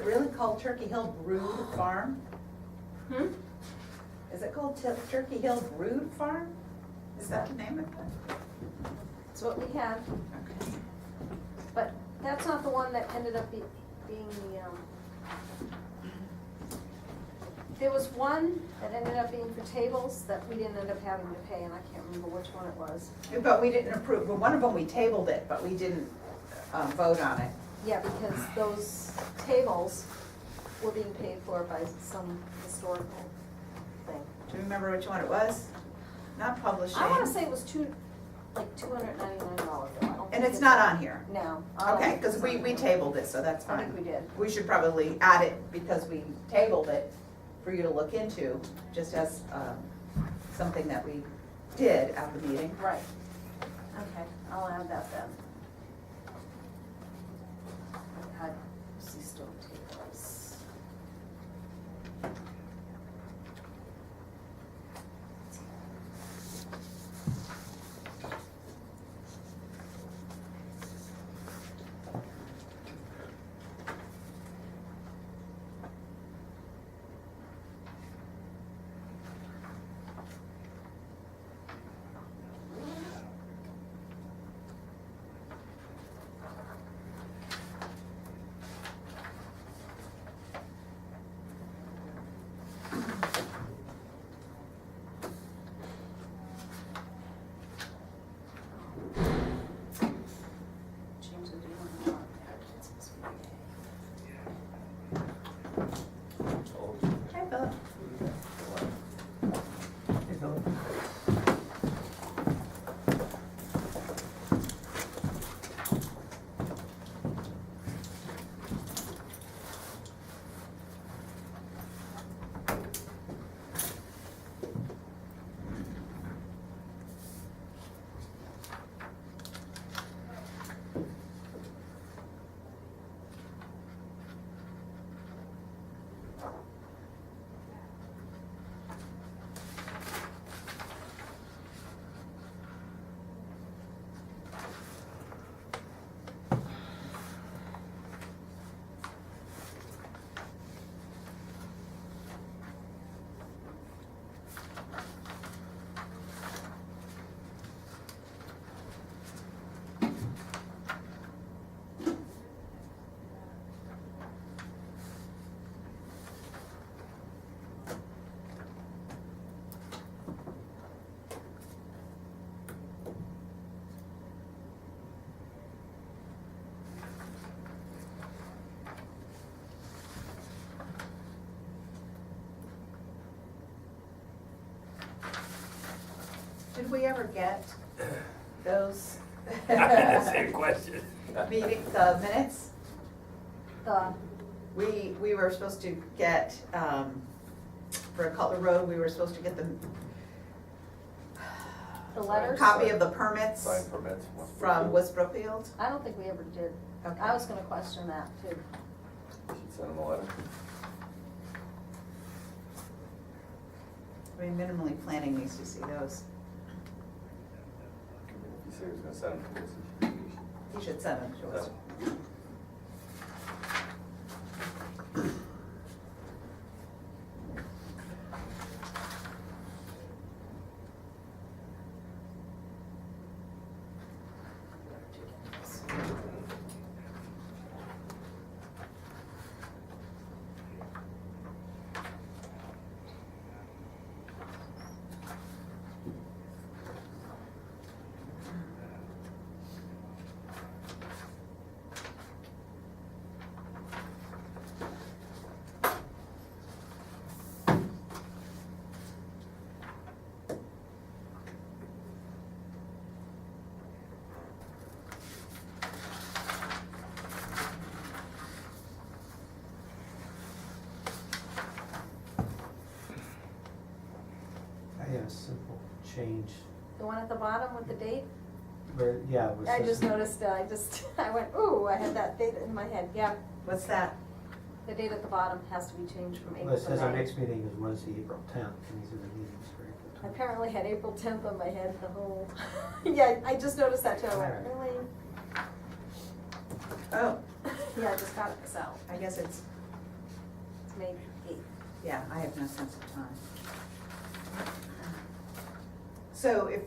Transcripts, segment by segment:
it really called Turkey Hill Brood Farm? Hmm? Is it called Turkey Hill Brood Farm? Is that the name of it? That's what we had, Okay. but that's not the one that ended up being the, there was one that ended up being for tables that we didn't end up having to pay, and I can't remember which one it was. But we didn't approve, well, one of them we tabled it, but we didn't vote on it. Yeah, because those tables were being paid for by some historical thing. Do you remember which one it was? Not publishing. I wanna say it was like $299. And it's not on here. No. Okay, because we tabled it, so that's I fine. think we did. We should probably add it because we tabled it for you to look into, just as something that we did at the meeting. Right. Okay, I'll add that then. Had see stove tables. Change the date on the front there. It says VA. Hi, Phillip. Hey, Phillip. Did we ever get those Same question. meeting, minutes? The, We were supposed to get, for Cutler Road, we were supposed to get the letters? copy of the permits Sign permits. from West Brookfield. I don't think we ever did. Okay. I was gonna question that too. Should send them a letter. I mean, minimally planning needs to see those. He said he was gonna send them to us. You should send them to us. I have a simple change, The one at the bottom with the date? where, yeah, it was. I just noticed, I went, ooh, I had that date in my head. Yeah, What's that? the date at the bottom has to be changed from Well, April it says our to May. next meeting is Wednesday, April 10th, and these are the meetings for April I 10th. apparently had April 10th on my head the whole, yeah, I just noticed that too. I went, Alright. really? Oh, Yeah, I just got it, so. I guess it's May 8th. Yeah, I have no sense of time. So if,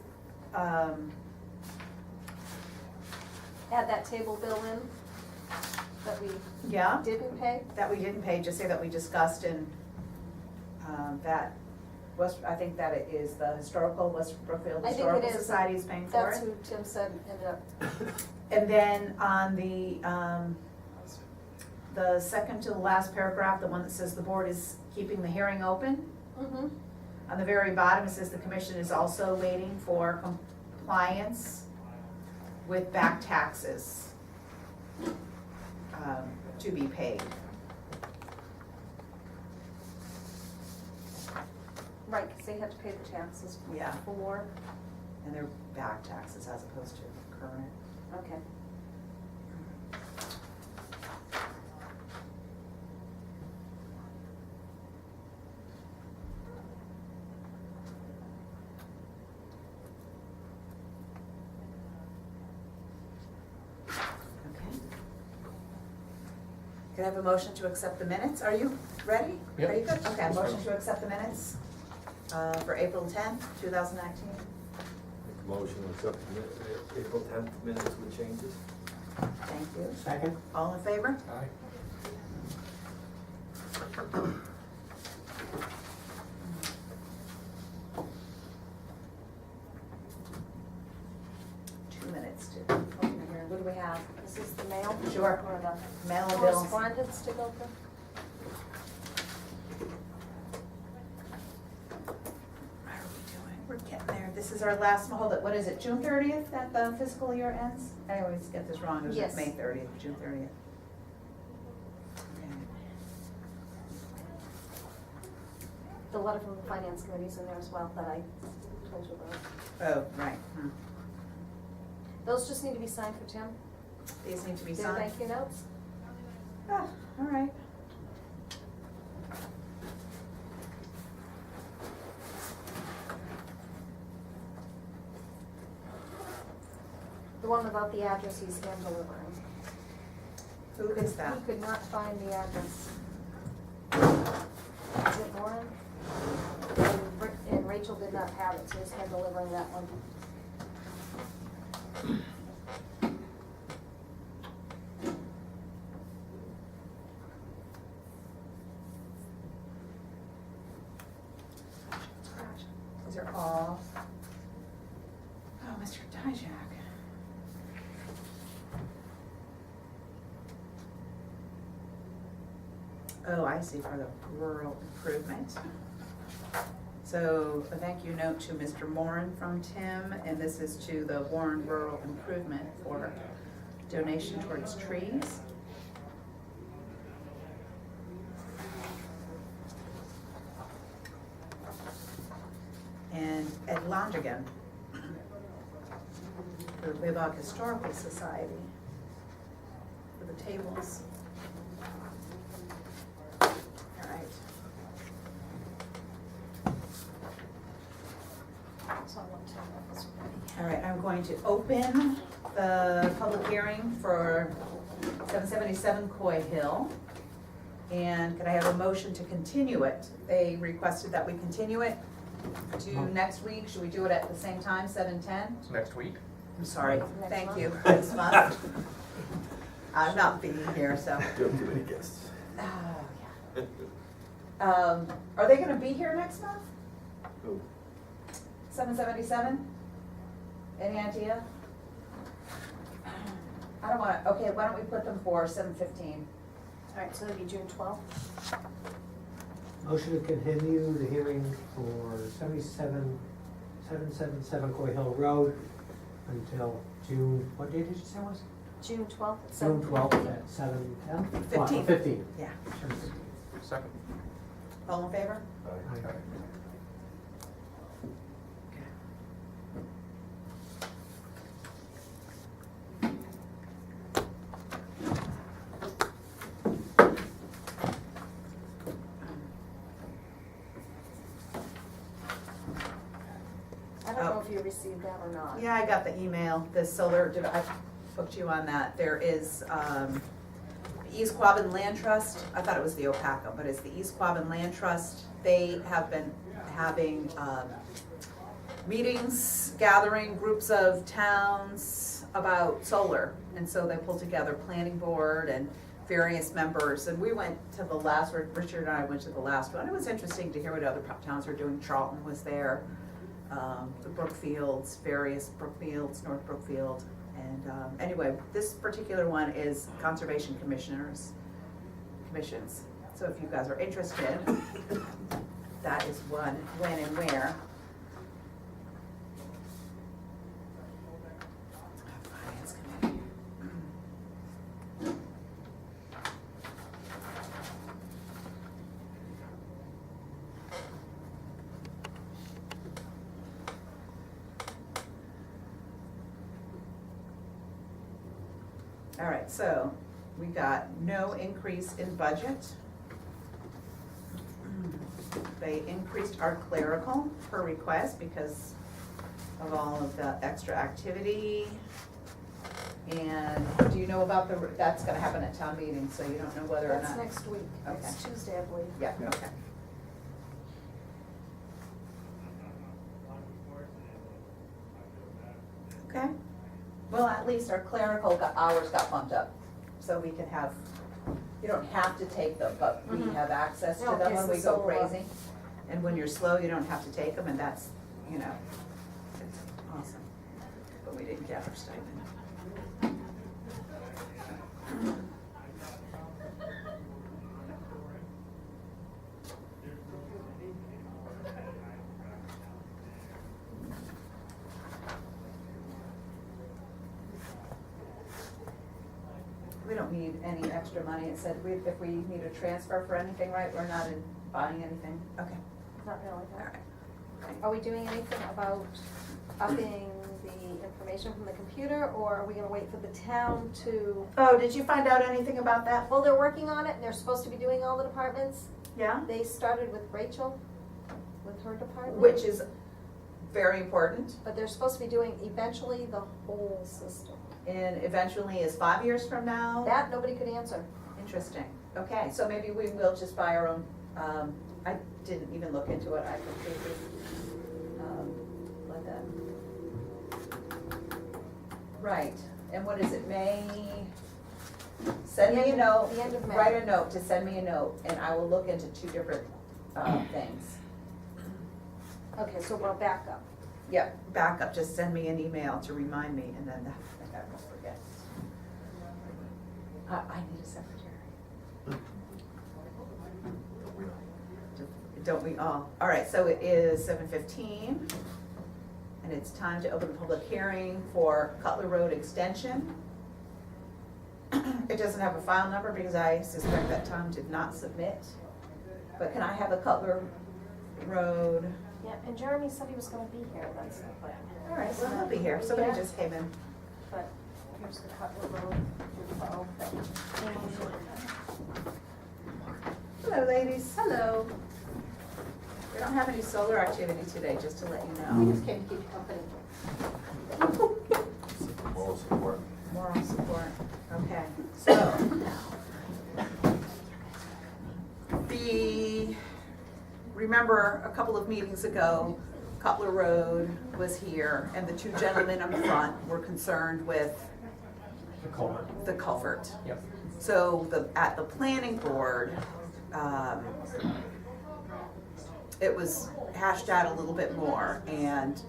Add that table bill in that we yeah, didn't pay. that we didn't pay, just say that we discussed and, that I think that it is the West Brookfield I think it Historical is. Society is paying for That's it. who Tim said ended up. And then on the second to the last paragraph, the one that says the board is keeping the hearing open, Mm-hmm. on the very bottom, it says the commission is also waiting for compliance with back taxes to be paid. Right, because they had to pay the taxes Yeah. before. And they're back taxes as opposed to current. Okay. Okay. Can I have a motion to accept the minutes? Are you ready? Yep. Are you good? Okay, motion to accept the minutes for April 10th, 2019. Make a motion to accept the April 10th minutes with changes. Thank you. Second? All in favor? Aye. To open the hearing. What do we have? Is this the mail? Sure. Or the Mail and bills. correspondence to go through? How are we doing? We're getting there. This is our last, hold it, what is it, June 30th that the fiscal year ends? I always get this wrong, is it Yes. May 30th, June 30th? Okay. The letter from the finance committee's in there as well that I told you about. Oh, right. Those just need to be signed for Tim. These need to be Their signed? thank you notes. Ah, all right. The one about the address he's hand delivering. Who is that? He could not find the address. Is it Warren? And Rachel did not have it, so he's hand delivering that one. These are all, oh, Mr. Dijak. Oh, I see, for the rural improvement. So a thank you note to Mr. Moran from Tim, and this is to the Warren Rural Improvement for donation towards trees. And Ed Longigan for the Quabog Historical Society for the tables. All right. So I want to tell that was ready. All right, I'm going to open the public hearing for 777 Coy Hill. And could I have a motion to continue it? They requested that we continue it to next week. Should we do it at the same time, 7:10? It's next week. I'm sorry, Next thank month. you, next month. I'm not being here, so. You have too many guests. Oh, yeah. Are they gonna be here next month? Who? 777? Any idea? I don't wanna, okay, why don't we put them for 7:15? All right, so it'll be June 12th. Motion to continue the hearing for 777 Coy Hill Road until June, what date did you say it was? June 12th at June 12th 7:15. at 7:10? 15. 15. Yeah. Sure, 15. Second. All in favor? Aye. Aye. I don't know if you received that or not. Yeah, I got the email, the solar, I booked you on that. There is, East Quabbin Land Trust, I thought it was the Opaka, but it's the East Quabbin Land Trust. They have been having meetings, gathering groups of towns about solar. And so they pulled together planning board and various members. And we went to the last, Richard and I went to the last one. It was interesting to hear what other towns were doing. Charlton was there, the Brookfields, various Brookfields, North Brookfield. And anyway, this particular one is Conservation Commissions. So if you guys are interested, that is when and where. Finance Committee. All right, so we got no increase in budget. They increased our clerical per request because of all of the extra activity. And do you know about that's gonna happen at town meeting, so you don't know whether or not? That's next week, it's Okay. Tuesday, I believe. Yeah, Yeah. okay. Okay, well, at least our clerical hours got bumped up, so we can have, you don't have to take them, but we Mhm. have access to No, them it's when the we go solar. crazy. And when you're slow, you don't have to take them, and that's, you know, it's awesome. But we didn't get our stipend. We don't need any extra money. It said if we need a transfer for anything, right, we're not buying anything? Okay, Not really, all no. right. Are we doing anything about upping the information from the computer, or are we gonna wait for the town to? Oh, did you find out anything about that? Well, they're working on it, and they're supposed to be doing all the departments. Yeah? They started with Rachel, with her department. Which is very important, But they're supposed to be doing eventually the whole system. and eventually is 5 years from now? That, nobody could answer. Interesting. Okay, so maybe we will just buy our own, I didn't even look into it, I completely, let that. Right, and what is it, May? Send me a note. The end of May. Write a note to send me a note, and I will look into 2 different, things. Okay, so we'll back up. Yep, back up, just send me an email to remind me, and then I won't forget. I need a secretary. Don't we all? All right, so it is 7:15, and it's time to open the public hearing for Cutler Road Extension. It doesn't have a file number because I suspect that Tom did not submit. But can I have a Cutler Road? Yeah, and Jeremy said he was gonna be here, that's the plan. All right, well, he'll be here. Somebody Yeah. just came in. But here's the Cutler Road, info thing. Hello, ladies. Hello. We don't have any solar activity today, just to let you We know. just came to keep you company. Moral support. Moral support, okay, so. Remember a couple of meetings ago, Cutler Road was here, and the 2 gentlemen up front were concerned with The culvert. the culvert. Yep. So at the planning board, it was hashed out a little bit more, and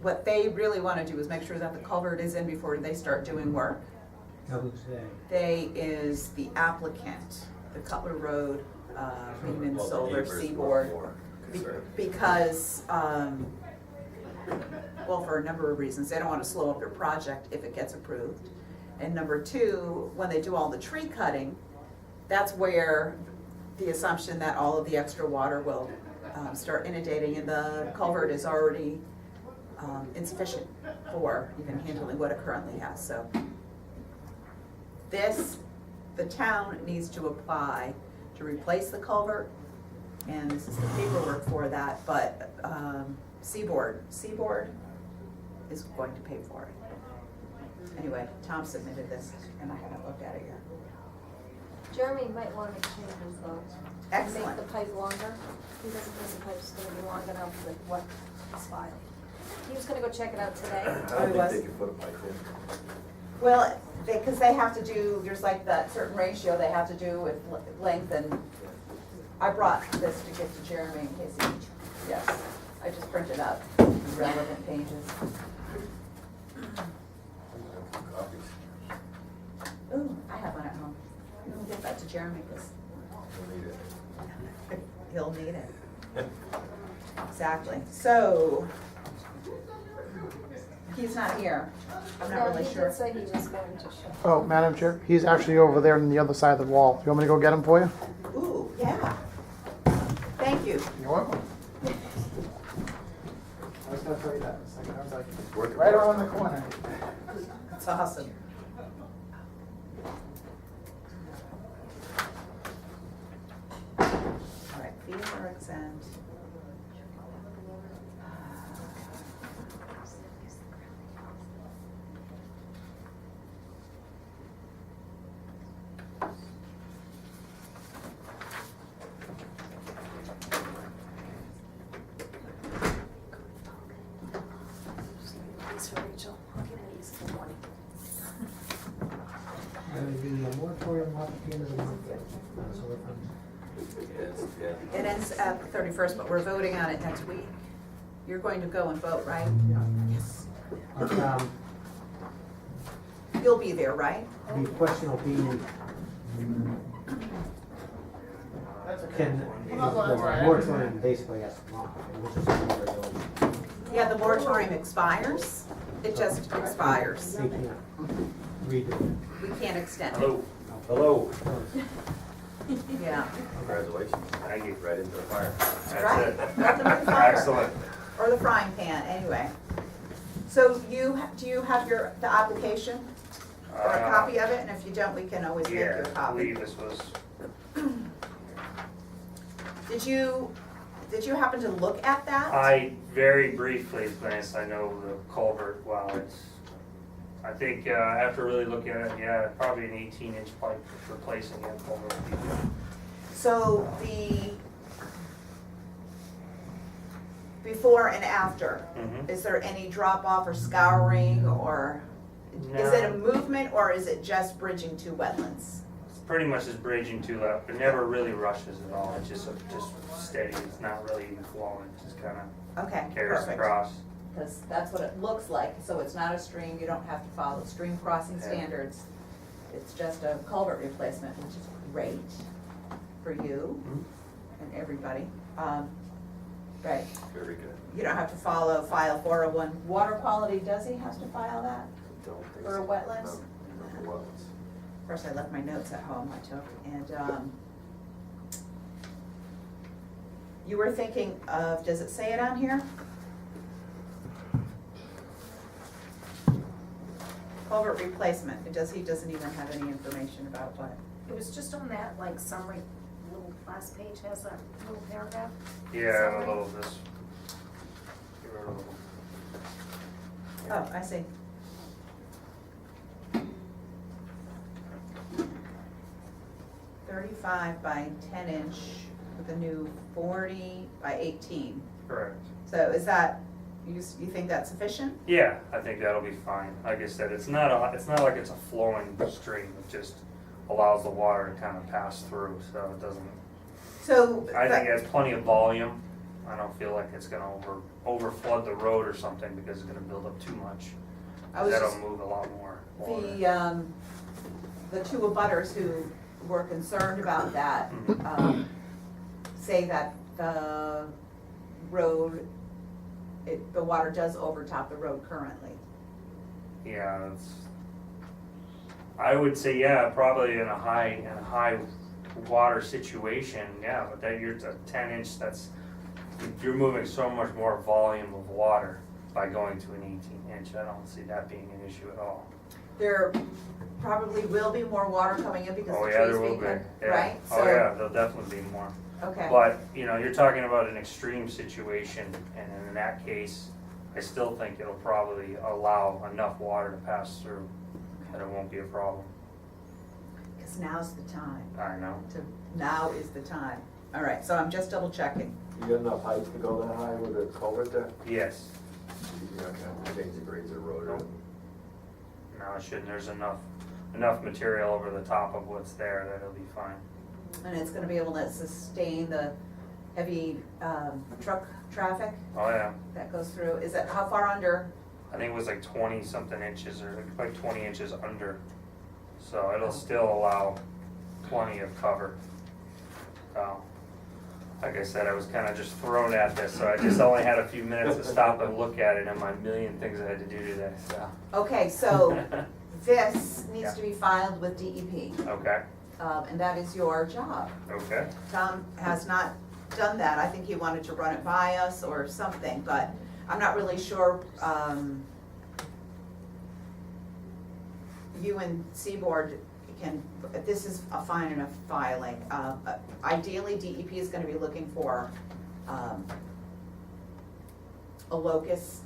what they really want to do is make sure that the culvert is in before they start doing work. Who's they? They is the applicant, the Cutler Road, Wind and Well, the Solar neighbors were Seaboard. more concerned. Because, well, for a number of reasons, they don't want to slow up their project if it gets approved. And number 2, when they do all the tree cutting, that's where the assumption that all of the extra water will start inundating, and the culvert is already insufficient for even handling what it currently has, so. The town needs to apply to replace the culvert, and this is the paperwork for that, but Seaboard is going to pay for it. Anyway, Tom submitted this, and I haven't looked at it yet. Jeremy might want to make changes though. Excellent. Make the pipe longer. He doesn't think the pipe's gonna be long enough with what is filed. He was gonna go check it out today. I Oh, don't he think was? they can put a pipe in. Well, because they have to do, there's like that certain ratio they have to do with length, and I brought this to give to Jeremy in case he, yes, I just printed up the relevant pages. Copies. Ooh, I have one at home. We'll give that to Jeremy because Don't need it. he'll need it. Exactly. So, he's not here. I'm not really No, he sure. did say he was going to show. Oh, Madam Chair, he's actually over there on the other side of the wall. You want me to go get him for you? Ooh, yeah. Thank you. You're welcome. I was gonna tell you that in a second. I was like, It's working. right around the corner. That's awesome. All right, fees are exempt. Thanks for Rachel. I'll give you these in the morning. The moratorium up at the end of the month, solar funds. Yes, yeah. It ends at the 31st, but we're voting on it next week. You're going to go and vote, right? Yeah. Yes. But, You'll be there, right? the question will be, can, the moratorium basically has to come, which is another bill. Yeah, the moratorium expires. It just expires. They can't redo it. We can't extend it. Hello. Hello. Yeah. Congratulations. Thank you. Right into the fire. That's right. Welcome to the fire. Excellent. Or the frying pan, anyway. So do you have the application or a copy of it? And if you don't, we can always make you a Yeah, I copy. believe this was, Did you happen to look at that? I very briefly glanced, I know the culvert, wow, I think after really looking at it, yeah, probably an 18-inch pipe replacing that culvert. So the before and after, Mhm. is there any drop off or scouring, or is it a No. movement, or is it just bridging two wetlands? It's pretty much just bridging to that, it never really rushes at all, it's just steady, it's not really even flowing, it just kind of Okay, carries perfect. across. Because that's what it looks like, so it's not a stream, you don't have to follow stream crossing Yeah. standards. It's just a culvert replacement, which is great for you Mhm. and everybody. Right, Very good. you don't have to file 401. Water quality, does he have to file that? Don't think For so. wetlands? No, for wetlands. Of course, I left my notes at home, I took, and, you were thinking of, does it say it on here? Culvert replacement, he doesn't even have any information about what. It was just on that, like, summary, little last page has that little paragraph. Yeah, Sorry. a little of this. Get rid of it. Oh, I see. .35 by 10-inch with a new 40 by 18. Correct. So is that, you think that's sufficient? Yeah, I think that'll be fine. Like I said, it's not like it's a flowing stream. It just allows the water to kind of pass through, so it doesn't. So. I think it has plenty of volume. I don't feel like it's gonna over flood the road or something because it's gonna build up too much. I was That'll just, move a lot more water. the two abutters who were concerned about that, Mhm. say that the road, the water does overtop the road currently. Yeah, I would say, yeah, probably in a high water situation, yeah, but that you're a 10-inch, you're moving so much more volume of water by going to an 18-inch. I don't see that being an issue at all. There probably will be more water coming in because Oh, the yeah, trees there will being be, cut, yeah. right? Oh, So- yeah, there'll definitely be more. Okay, But, you're talking about an extreme situation, and in that case, I still think it'll probably allow enough water to pass through that it won't be a problem. Because now's the time, I know. now is the time. All right, so I'm just double checking. You got enough height to go that high with a culvert there? Yes. You're not gonna have to change the grades of the road or Nope. No, it shouldn't, there's enough material over the top of what's there that it'll be fine. And it's gonna be able to sustain the heavy, truck traffic Oh, yeah. that goes through. Is that, how far under? I think it was like 20 something inches or like 20 inches under. So it'll still allow plenty of cover. Like I said, I was kind of just thrown at this, so I just only had a few minutes to stop and look at it and my million things I had to do today, so. Okay, so this needs to be filed with DEP, Okay, and that is your job. okay. Tom has not done that. I think he wanted to run it by us or something, but I'm not really sure. You and Seaboard can, this is a fine enough filing. Ideally, DEP is gonna be looking for a locus,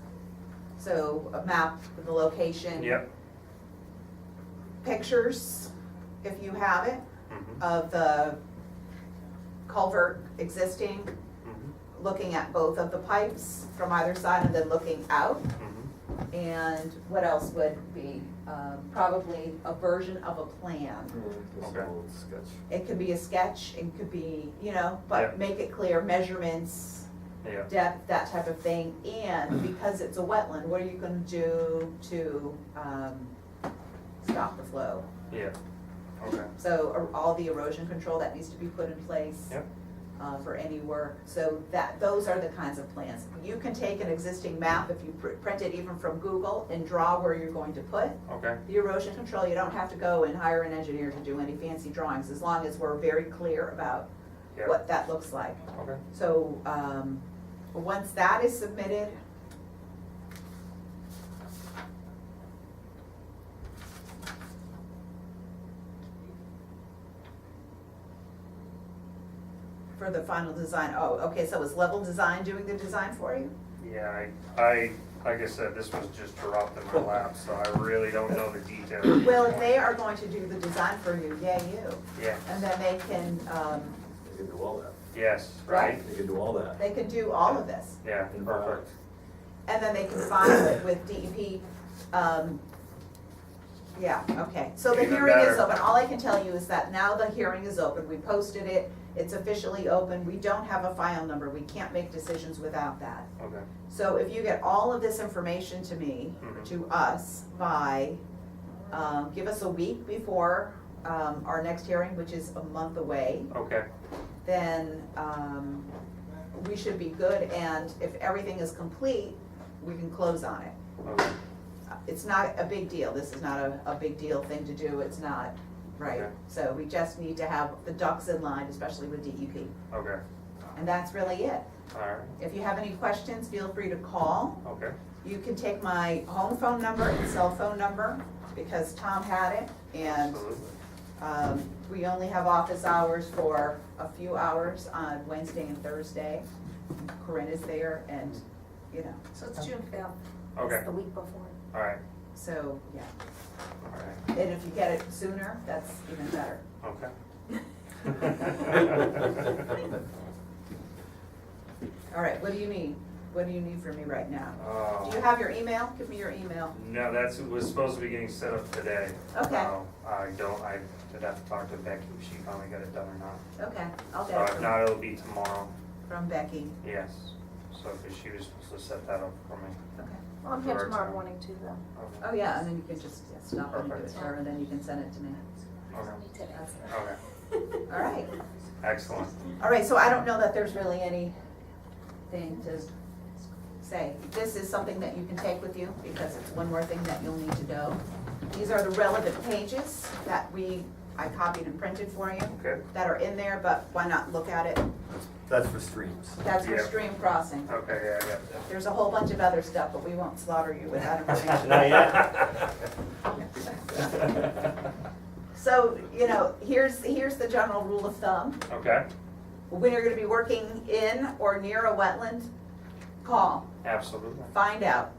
so a map with the location. Yep. Pictures, if you have it, Mhm, of the culvert existing, mhm, looking at both of the pipes from either side and then looking out. mhm. And what else would be, probably a version of a plan. Just a Okay. little sketch. It could be a sketch, it could be, Yeah. but make it clear, measurements, Yeah, depth, that type of thing. And because it's a wetland, what are you gonna do to, stop the flow? yeah, okay. So all the erosion control that needs to be put in place. Yep. For any work, so those are the kinds of plans. You can take an existing map, if you print it even from Google, and draw where you're going to put Okay, the erosion control. You don't have to go and hire an engineer to do any fancy drawings, as long as we're very clear about yeah, what that looks like. okay. So, once that is submitted, for the final design, okay, so is Level Design doing the design for you? Yeah, I, like I said, this was just dropped in my lap, so I really don't know the details. Well, if they are going to do the design for you, yay you, Yeah, and then they can, They can do all that. yes, Right. right? They can do all that. they can do all of this. Yeah, perfect. And then they can file it with DEP, yeah, okay. So the Even hearing is better. open. All I can tell you is that now the hearing is open. We posted it. It's officially open. We don't have a file number. We can't make decisions without that. Okay, So if you get all of this information to me, Mhm. to us, by, give us a week before, our next hearing, which is a month away, okay, then, we should be good. And if everything is complete, we can close on it. okay, It's not a big deal, this is not a big deal thing to do, it's not, right? Okay. So we just need to have the ducks in line, especially with DEP, okay, and that's really it. alright, If you have any questions, feel free to call. okay, You can take my home phone number and cell phone number, because Tom had it, and, absolutely. we only have office hours for a few hours on Wednesday and Thursday. Corinne is there, and, So it's June 5th. Okay. It's the week before. Alright, so, yeah. alright, And if you get it sooner, that's even better. okay. All right, what do you need? What do you need from me right now? Oh. Do you have your email? Give me your email. No, was supposed to be getting set up today. Okay. I did have to talk to Becky if she finally got it done or not. Okay, I'll So get if it not, it'll be tomorrow, from Becky. yes. So, cause she was supposed to set that up for me. Okay. Well, I'm here Correct. tomorrow morning too, though. Oh, yeah, and then you can just stop and give it Perfect. to her, and then you can send it to me. Okay, Today. okay, All right. excellent. All right, so I don't know that there's really anything to say. This is something that you can take with you, because it's one more thing that you'll need to know. These are the relevant pages that I copied and printed for you, Okay, that are in there, but why not look at it? That's for streams. That's for Yeah. stream crossing. okay, yeah, I got that. There's a whole bunch of other stuff, but we won't slaughter you with that information. Not yet. So, here's the general rule of thumb. Okay, When you're gonna be working in or near a wetland, call, absolutely. find out,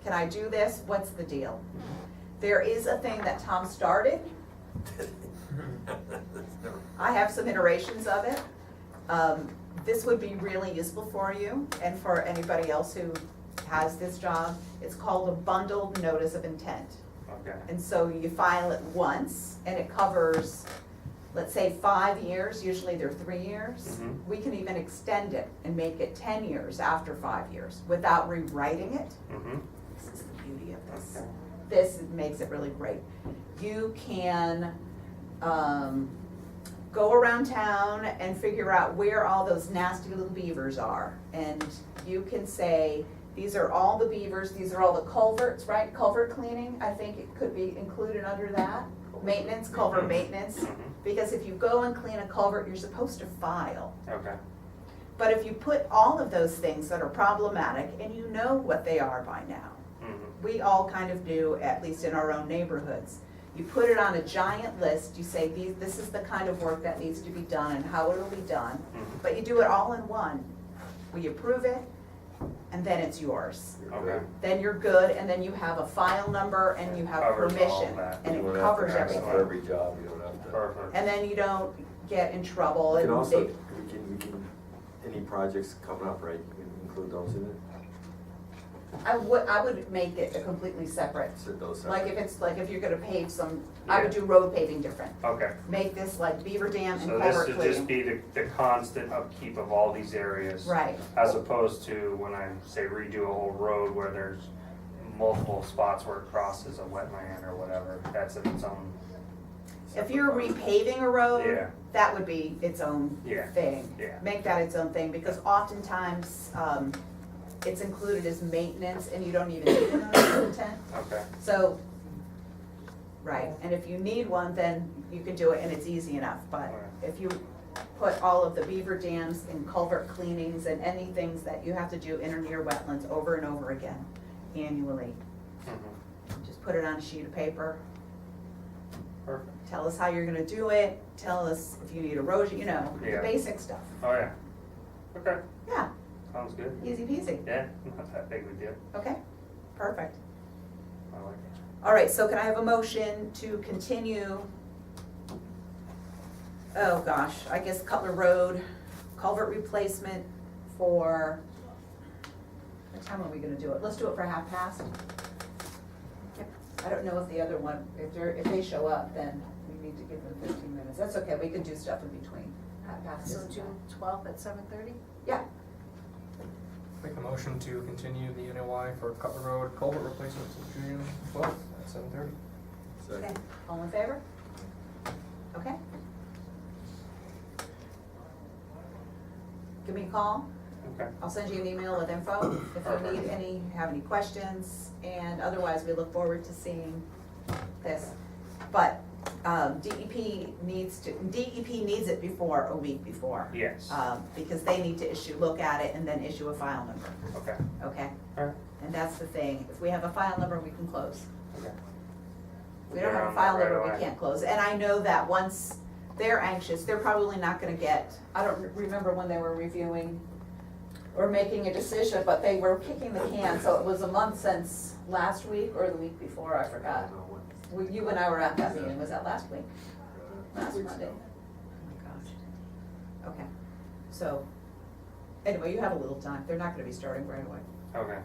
can I do this? What's the deal? There is a thing that Tom started I have some iterations of it. This would be really useful for you and for anybody else who has this job. It's called a bundled notice of intent. Okay. And so you file it once and it covers, let's say 5 years, usually they're 3 years. Mhm. We can even extend it and make it 10 years after 5 years without rewriting it. Mm-hmm. This is the beauty of this. Okay. This makes it really great. You can, go around town and figure out where all those nasty little beavers are. And you can say, these are all the beavers, these are all the culverts, right? Culvert cleaning, I think it could be included under that. Maintenance, culvert maintenance. Mhm. Because if you go and clean a culvert, you're supposed to file. Okay. But if you put all of those things that are problematic, and you know what they are by now, Mhm. we all kind of do, at least in our own neighborhoods. You put it on a giant list, you say, this is the kind of work that needs to be done and how it'll be done, Mhm. but you do it all in one. We approve it, and then it's yours. Okay. Then you're good, and then you have a file number and you have Covers all permission, that. and You it don't have to covers ask everything. For every job, you don't have to. Perfect. And then you don't get in trouble. We can and also, they- we can, any projects coming up, right, you can include those in it? I would make it a completely separate, Set those like separate. if it's, like if you're gonna pave some, I would Yeah. do road paving different. Okay. Make this like beaver dam and So this culvert would cleaning. just be the constant upkeep of all these areas. Right. As opposed to when I say redo a whole road where there's multiple spots where it crosses a wetland or whatever, that's in its own. If you're repaving a road, Yeah. that would be its own Yeah. thing. Yeah. Make that its own thing, because oftentimes, it's included as maintenance and you don't even need a notice of intent. Okay. So, right, and if you need one, then you can do it and it's easy enough, but if you put all of the beaver dams and culvert cleanings and any things that you have to do in or near wetlands over and over again annually, Mhm. just put it on a sheet of paper. Perfect. Tell us how you're gonna do it, tell us if you need erosion, you know, the Yeah. basic stuff. Oh, yeah. Okay. Yeah, Sounds good. easy peasy, Yeah, not that big of a deal. okay, perfect. I like it. All right, so can I have a motion to continue, oh gosh, I guess Cutler Road culvert replacement for, what time are we gonna do it? Let's do it for 1:30. I don't know if the other one, if they show up, then we need to give them 15 minutes. That's okay, we can do stuff in between. 1:30 So isn't bad. June 12th at 7:30? Yeah, Make a motion to continue the NOI for Cutler Road culvert replacement to June 12th at 7:30. okay, Second. all in favor? Okay. Give me a call. Okay. I'll send you an email with info if you need any, have any questions, and otherwise we look forward to seeing this. But DEP needs it before, a week before. Yes. Because they need to look at it and then issue a file number, Okay. okay? All right. And that's the thing, if we have a file number, we can close. Okay. If we don't have a file number, we can't close. And I know that once they're anxious, they're probably not gonna get, I don't remember when they were reviewing or making a decision, but they were kicking the can, so it was a month since last week or the week before, I forgot. You and I were at that meeting, was that last week? Last Monday? Oh my gosh. Okay, so, anyway, you have a little time, they're not gonna be starting right away, Okay.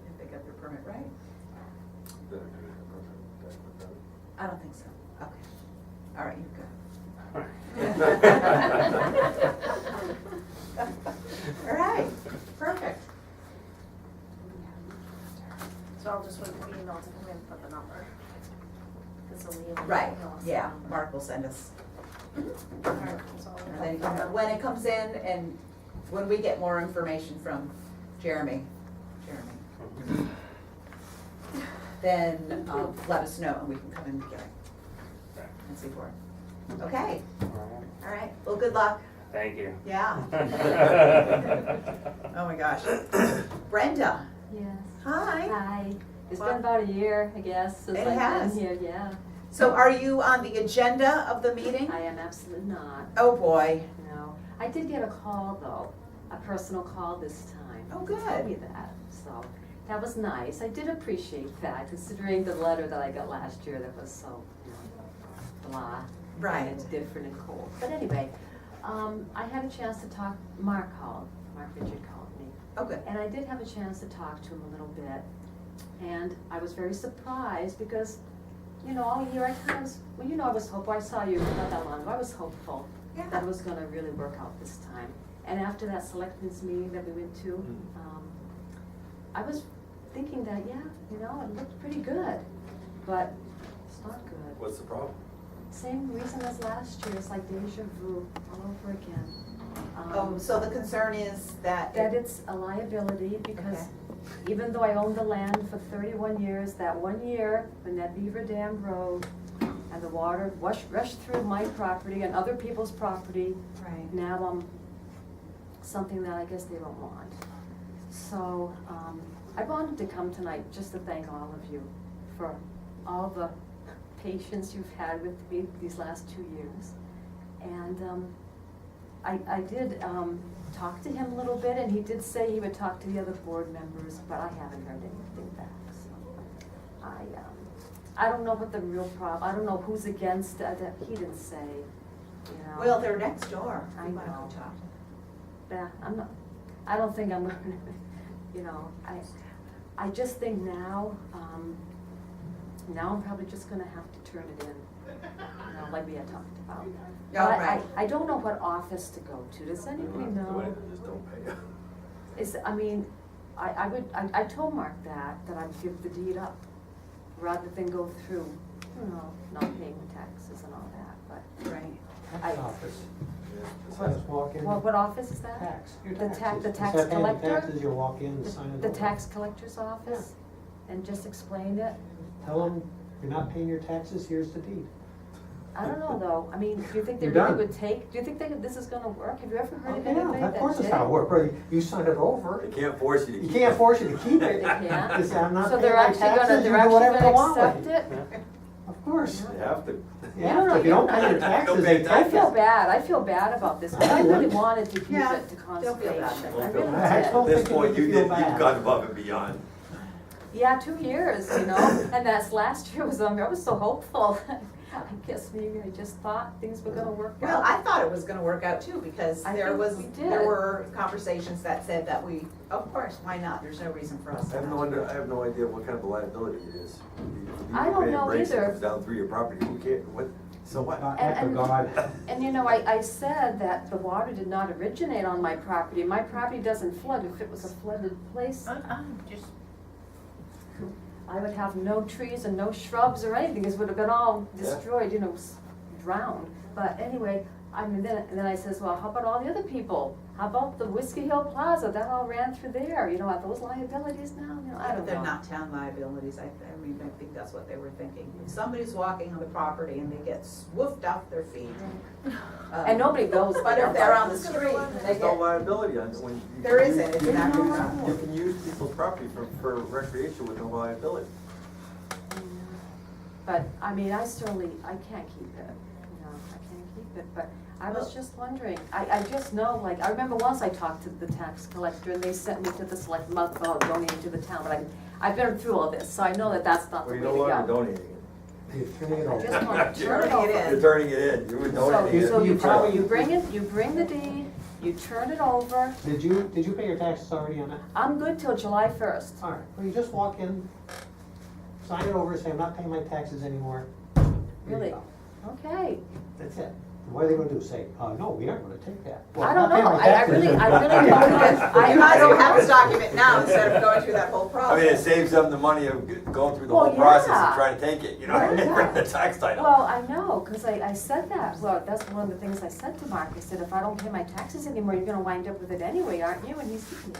if they got their permit, right? Better do it. I don't think so, okay, all right, you're good. All right, perfect. So I'll just wait for the email to come in for the number. Because they'll leave. Right, yeah, Mark will send us. And then when it comes in and when we get more information from Jeremy, then let us know and we can come in together and see for it. Okay, all right, well, good luck, Thank you. yeah. Oh my gosh. Brenda, Yes. hi. Hi. It's Well- been about a year, I guess, since It I've has. been here, yeah. So are you on the agenda of the meeting? I am absolutely not, Oh, boy. no. I did get a call though, a personal call this time. Oh, to Tell good. me that, so that was nice. I did appreciate that, considering the letter that I got last year that was so, blah. Right. And it's different and cold. But anyway, I had a chance to talk, Mark Richard called me. Oh, good. And I did have a chance to talk to him a little bit. And I was very surprised because, you know, all year I kind of was, well, you know, I was hopeful. I saw you not that long ago. I was hopeful Yeah. that it was gonna really work out this time. And after that selectmen's meeting that we went to, I was thinking that, yeah, you know, it looked pretty good, but it's not good. What's the problem? Same reason as last year, it's like deja vu all over again. Oh, so the concern is that. That it's a liability because even though I owned the land for 31 years, that 1 year when that Beaver Dam broke and the water rushed through my property and other people's property, Right. now I'm something that I guess they don't want. So, I wanted to come tonight just to thank all of you for all the patience you've had with me these last 2 years. And I did talk to him a little bit, and he did say he would talk to the other board members, but I haven't heard anything back, so. I don't know what the real problem, I don't know who's against that, he didn't say, you know. Well, they're next door. I You wanna go know. talk. Yeah, I don't think I'm, you know, I just think now I'm probably just gonna have to turn it in, you know, like we had talked about. Yeah, But right. I don't know what office to go to, does anybody Do know? it, just don't pay. I mean, I told Mark that I'd give the deed up, rather than go through, you know, not paying the taxes and all that, but. Right. Tax office. Yeah, Just walk in. What office is that? Tax, your The taxes. the tax Instead of paying the collector? taxes, you walk in and sign it The over. tax collector's office? And just explain it? Tell them, you're not paying your taxes, here's the deed. I don't know though, I mean, do you think they You're really done. would take, do you think this is gonna work? Have you ever heard of Okay, anybody yeah, that of course did it's how it it? works, but you sign it over. They can't force you to You keep can't it. force you to keep it. They can't? You say, I'm not So paying they're my actually gonna, taxes, you they're do actually whatever you gonna want accept with it? it. Of course. You have to. You have to. If you don't pay your taxes, they I take feel it. bad, I feel bad about this, but I really wanted to keep Yeah, it to don't feel bad. conservation, I Don't really feel bad. did. Don't At this think you point, need to you feel did, bad. you've gone above and beyond. Yeah, 2 years, you know, and that's last year was, I was so hopeful. I guess maybe I just thought things were gonna work Well, out. I thought it was gonna work out too, because I there think was, we there did. were conversations that said that we, of course, why not? There's no reason for us I to have not. I have no idea what kind of a liability it is. If I you don't pay a know brace, it either. comes down through your property, who cares, what, so what? Act of God. And you know, I said that the water did not originate on my property. My property doesn't flood. If it was a flooded place, Just I would have no trees and no shrubs or anything, because it would have been all Yeah. destroyed, you know, drowned. But anyway, I mean, then I says, well, how about all the other people? How about the Whiskey Hill Plaza? That all ran through there, you know, are those liabilities now? You know, I But don't they're know. not town liabilities, I mean, I think that's what they were thinking. If somebody's walking on the property and they get swooped off their feet. And nobody goes But there. if they're on the street, they There's no get, liability on, when you. there can isn't, use- it's you not can gonna use- You can use people's property for recreation with no liability. But, I mean, I can't keep it, you know, I can't keep it, but I was just wondering, I just know, like, I remember once I talked to the tax collector and they sent me to the select month about donating to the town, but I've been through all this, so I know that that's not the Well, way you're to no go. longer donating it. You're turning it I over. just want to turn it Turning it over. in. You're turning it in, you were donating it. So you probably- you bring it, you bring the deed, you turn it over, Did you pay your taxes already on that? I'm good till July 1st. All right, well, you just walk in, sign it over, say, I'm not paying my taxes anymore. Here you Really? go. Okay. That's it. What are they gonna do? Say, no, we aren't gonna take that. Well, I I'm don't not paying know, my I taxes. really don't know. you might as well have this document now instead of going through that whole I process. mean, it saves them the money of going through the Well, whole process yeah. of trying to take it, you know, Well, yeah. bring the tax title. Well, I know, because I said that, well, that's one of the things I said to Mark, I said, if I don't pay my taxes anymore, you're gonna wind up with it anyway, aren't you? And he said, yeah.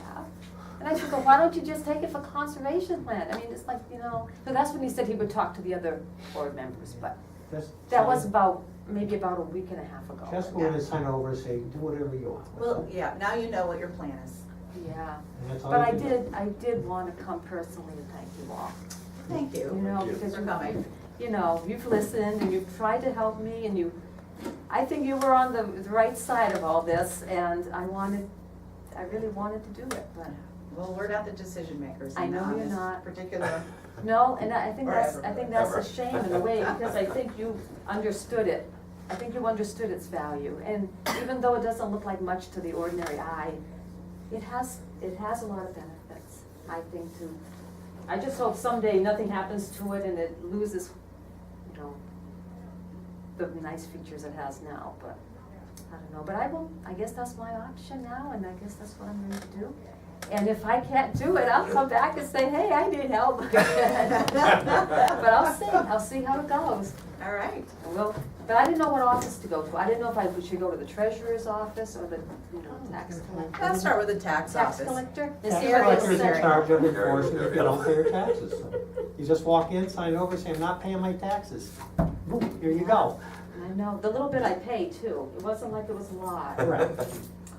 And I said, well, why don't you just take it for conservation land? I mean, it's like, you know, so that's when he said he would talk to the other board members, but Just that was sign- maybe about a week and a half ago. Just go in and sign over, say, do whatever you want. That's Well, all. yeah, now you know what your plan is. Yeah, And that's all but you can do. I did want to come personally and thank you all. Thank you. You know, Thank you. because For coming. you know, you've listened and you've tried to help me and I think you were on the right side of all this and I really wanted to do it, but Well, we're not the decision makers I know on you're this not. particular No, and I think Or that's, ever. I think that's a Ever. shame in a way, because I think you understood it. I think you understood its value, and even though it doesn't look like much to the ordinary eye, it has a lot of benefits, I think, too. I just hope someday nothing happens to it and it loses, you know, the nice features it has now, but I don't know. But I guess that's my option now, and I guess that's what I'm going to do. And if I can't do it, I'll come back and say, hey, I need help. But I'll see how it goes. All right. But I didn't know what office to go to. I didn't know if we should go to the treasurer's office or the, tax collector. Let's start with the tax Tax office. collector? Is Tax he already collector's in there? charge of enforcing if you don't pay your taxes. So you just walk in, sign over, say, I'm not paying my taxes. Boom, here you go. I know, the little bit I paid too. It wasn't like it was a lot. Correct.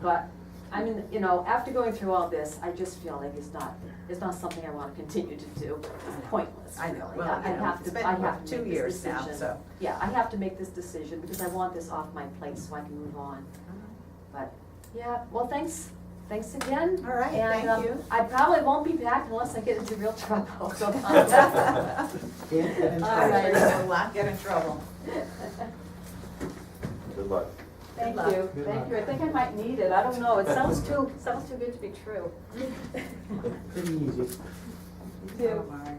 But, I mean, after going through all this, I just feel like it's not something I wanna continue to do. It's pointless. I know, really. well, I have it's to, been I have to 2 make this years now, decision. so. Yeah, I have to make this decision because I want this off my plate so I can move on. But, yeah, well, thanks again. All right, And, thank you. I probably won't be back unless I get into real trouble, so. Can't get in All trouble. right. We'll not get in trouble. Good luck. Thank luck. you, Good thank luck. you. I think I might need it. I don't know. It sounds too good to be true. Pretty easy. Oh, my.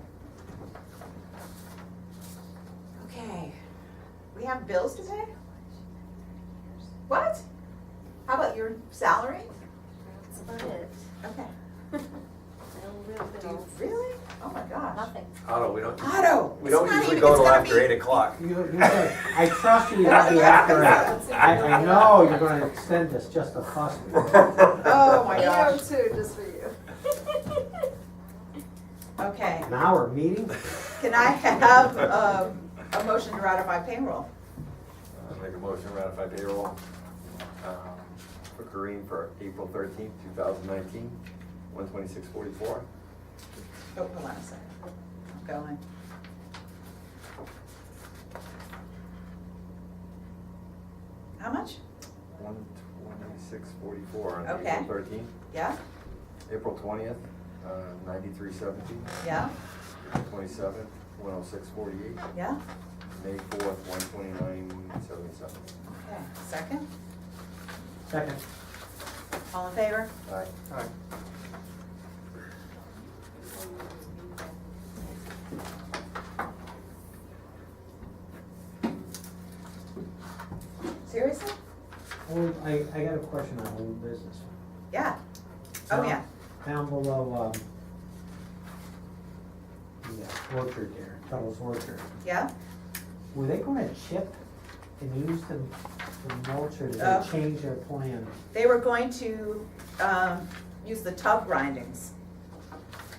Okay, we have bills to pay? What? How about your salary? That's about it. Okay. No real Do you bills. really? Oh my gosh. Nothing. Otto, we don't. Otto, We it's don't not usually even- go it's till gonna after be- 8 o'clock. I trust you to be after it. I know you're gonna extend this just to fuss me. Oh my You gosh. too, just for you. Okay, An hour meeting? can I have a motion to ratify payroll? Make a motion to ratify payroll for Kareem for April 13th, 2019, 126.44. Oh, hold on a second. I'm going. How much? 126.44 on Okay. April 13th. Yeah, April 20th, 93.70. yeah, April 27th, 106.48. yeah? May 4th, 129.77. Okay, second? Second. All in favor? Aye. Alright. Seriously? I got a question on old business. Yeah. Oh, yeah. Down below, the orchard there, Tuttle's Orchard. Yeah? Were they gonna chip and use the mulch, or did Oh. they change their plan? They were going to, use the tub grindings.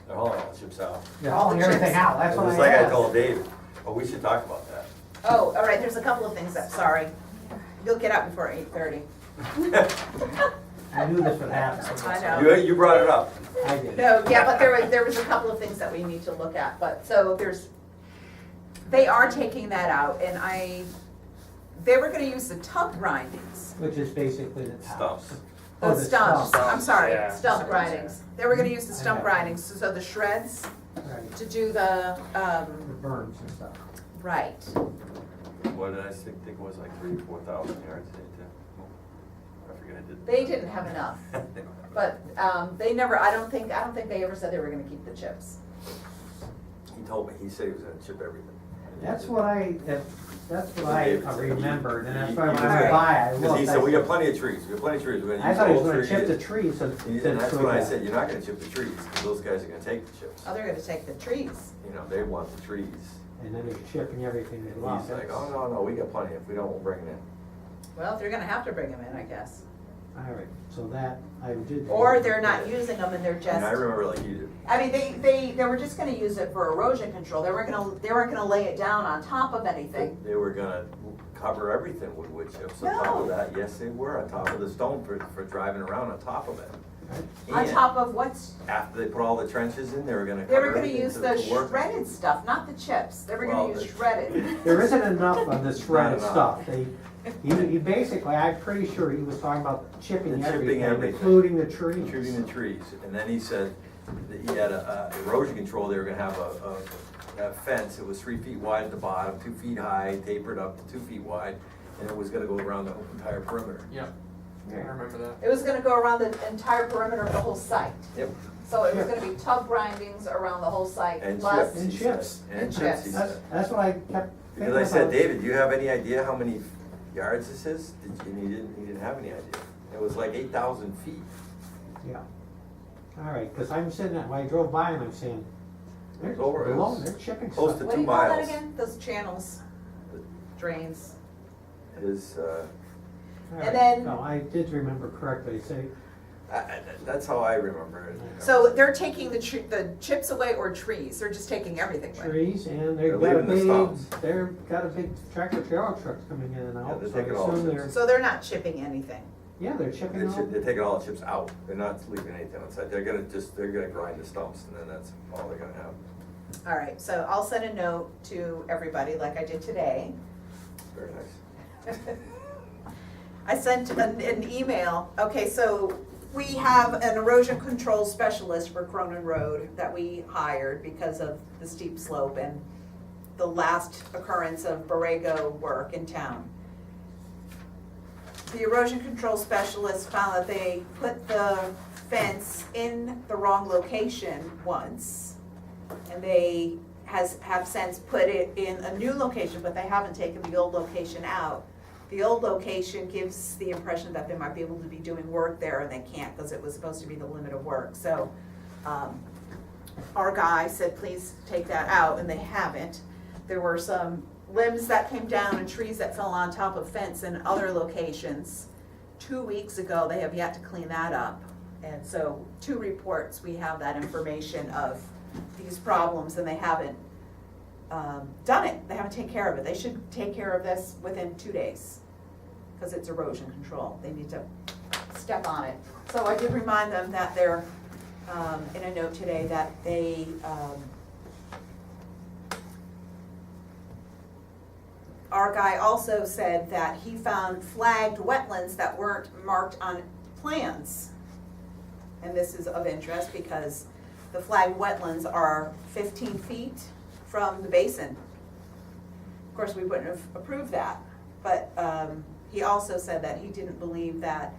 They're hauling all the chips out. They're All the hauling everything chips. out, that's what I Just like I asked. told David, oh, we should talk about that. Oh, all right, there's a couple of things that, sorry. You'll get out before 8:30. I knew this would happen. I know. You brought it up. I did. No, yeah, but there was a couple of things that we need to look at, but, so they are taking that out, and they were gonna use the tub grindings. Which is basically the tops. Stumps. Oh, The stumps, I'm sorry, Yeah. stump grindings. They were gonna use the stump I know. grindings, so the shreds Right, to do the, the berms and stuff. right. What did I think it was, like 3,000 or 4,000 yards they did? I forget I did. They didn't have enough, but, they never, I don't think they ever said they were gonna keep the chips. He told me, he said he was gonna chip everything. That's what I remembered, and that's why when I Alright. went by, I Because looked. he I said, we got said- plenty of trees, we're gonna I use thought he was old gonna trees. chip the trees and. And that's when I said, you're not gonna chip the trees, because those guys are gonna take the chips. Oh, they're gonna take the trees. You know, they want the trees. And then they're chipping everything they And love. he's like, oh, no, we got plenty, if we don't, we'll bring it in. Well, if they're gonna have to bring them in, I guess. Alright, so that, I did. Or they're not using them and they're just. And I remember like you do. I mean, they were just gonna use it for erosion control, they weren't gonna lay it down on top of anything. They were gonna cover everything with wood chips on top No. of that, yes, they were, on top of the stone for driving around on top of it. On And top of what's, after they put all the trenches in, they were gonna they were cover gonna everything use to the work. shredded stuff, not the chips, they were Well, gonna use the- shredded. There isn't enough of the shredded enough. stuff. He basically, I'm pretty sure he was talking about chipping The chipping everything, everything. including the trees. Shooting the trees, and then he said that he had a erosion control, they were gonna have that fence, it was 3 feet wide at the bottom, 2 feet high, tapered up to 2 feet wide, and it was gonna go around the entire perimeter. Yeah, I remember that. It was gonna go around the entire perimeter of the whole site. Yep. So it was gonna be tub grindings around the whole site, And plus. chips. And he chips. said. And And chips, he chips. said. That's what I kept thinking Because about. I said, David, do you have any idea how many yards this is? And he didn't have any idea. It was like 8,000 feet. Yeah. All right, because I'm sitting there, when I drove by and I'm saying, they're It's over, it was they're chipping close stuff. to What do you 2 call that miles. again? Those channels, drains. His, All And right. then- No, I did remember correctly, say, that's how I remember it. So they're taking the chips away or trees, they're just taking everything away. trees, and They're they've got a leaving the big, stumps. they've got a big tractor trailer trucks coming in and Yeah, out, they're so I taking all the assume chips. they're, So they're not chipping anything. yeah, they're chipping out. They're taking all the chips out. They're not leaving anything outside. They're gonna grind the stumps, and then that's all they're gonna have. All right, so I'll send a note to everybody like I did today. Very nice. I sent an email, okay, so we have an erosion control specialist for Cronin Road that we hired because of the steep slope and the last occurrence of Borrego work in town. The erosion control specialist found that they put the fence in the wrong location once, and they have since put it in a new location, but they haven't taken the old location out. The old location gives the impression that they might be able to be doing work there, and they can't, because it was supposed to be the limit of work. So, our guy said, please take that out, and they haven't. There were some limbs that came down and trees that fell on top of fence in other locations 2 weeks ago. They have yet to clean that up. And so 2 reports, we have that information of these problems, and they haven't done it. They haven't taken care of it. They should take care of this within 2 days, because it's erosion control. They need to step on it. So I did remind them that they're, in a note today, that they, our guy also said that he found flagged wetlands that weren't marked on plans. And this is of interest because the flagged wetlands are 15 feet from the basin. Of course, we wouldn't have approved that, but he also said that he didn't believe that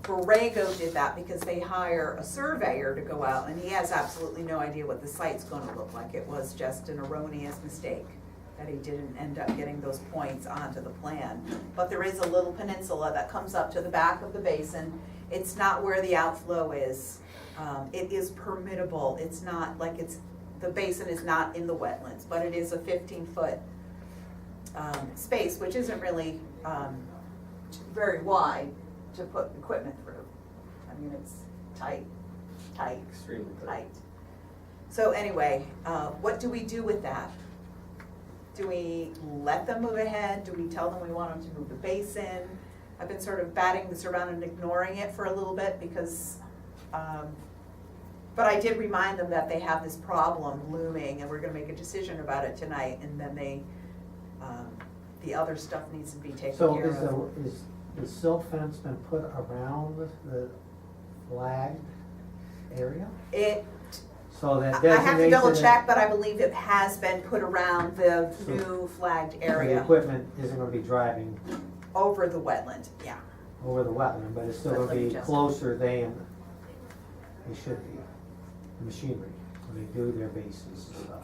Borrego did that because they hire a surveyor to go out, and he has absolutely no idea what the site's gonna look like. It was just an erroneous mistake that he didn't end up getting those points onto the plan. But there is a little peninsula that comes up to the back of the basin. It's not where the outflow is. It is permittable. It's not like the basin is not in the wetlands, but it is a 15-foot space, which isn't really very wide to put equipment through. I mean, it's tight. Extremely Tight. So anyway, what do we do with that? Do we let them move ahead? Do we tell them we want them to move the basin? I've been sort of batting this around and ignoring it for a little bit because, but I did remind them that they have this problem looming and we're gonna make a decision about it tonight, and then they, the other stuff needs to be taken so care of. is the silt fence been put around the flagged area? It, So that I have to designates double it- check, but I believe it has been put around the So- new flagged The area equipment isn't gonna be driving over the wetland, yeah. over the wetland, but it's still gonna be Wetland closer than they should be, the machinery, when they do their bases and stuff.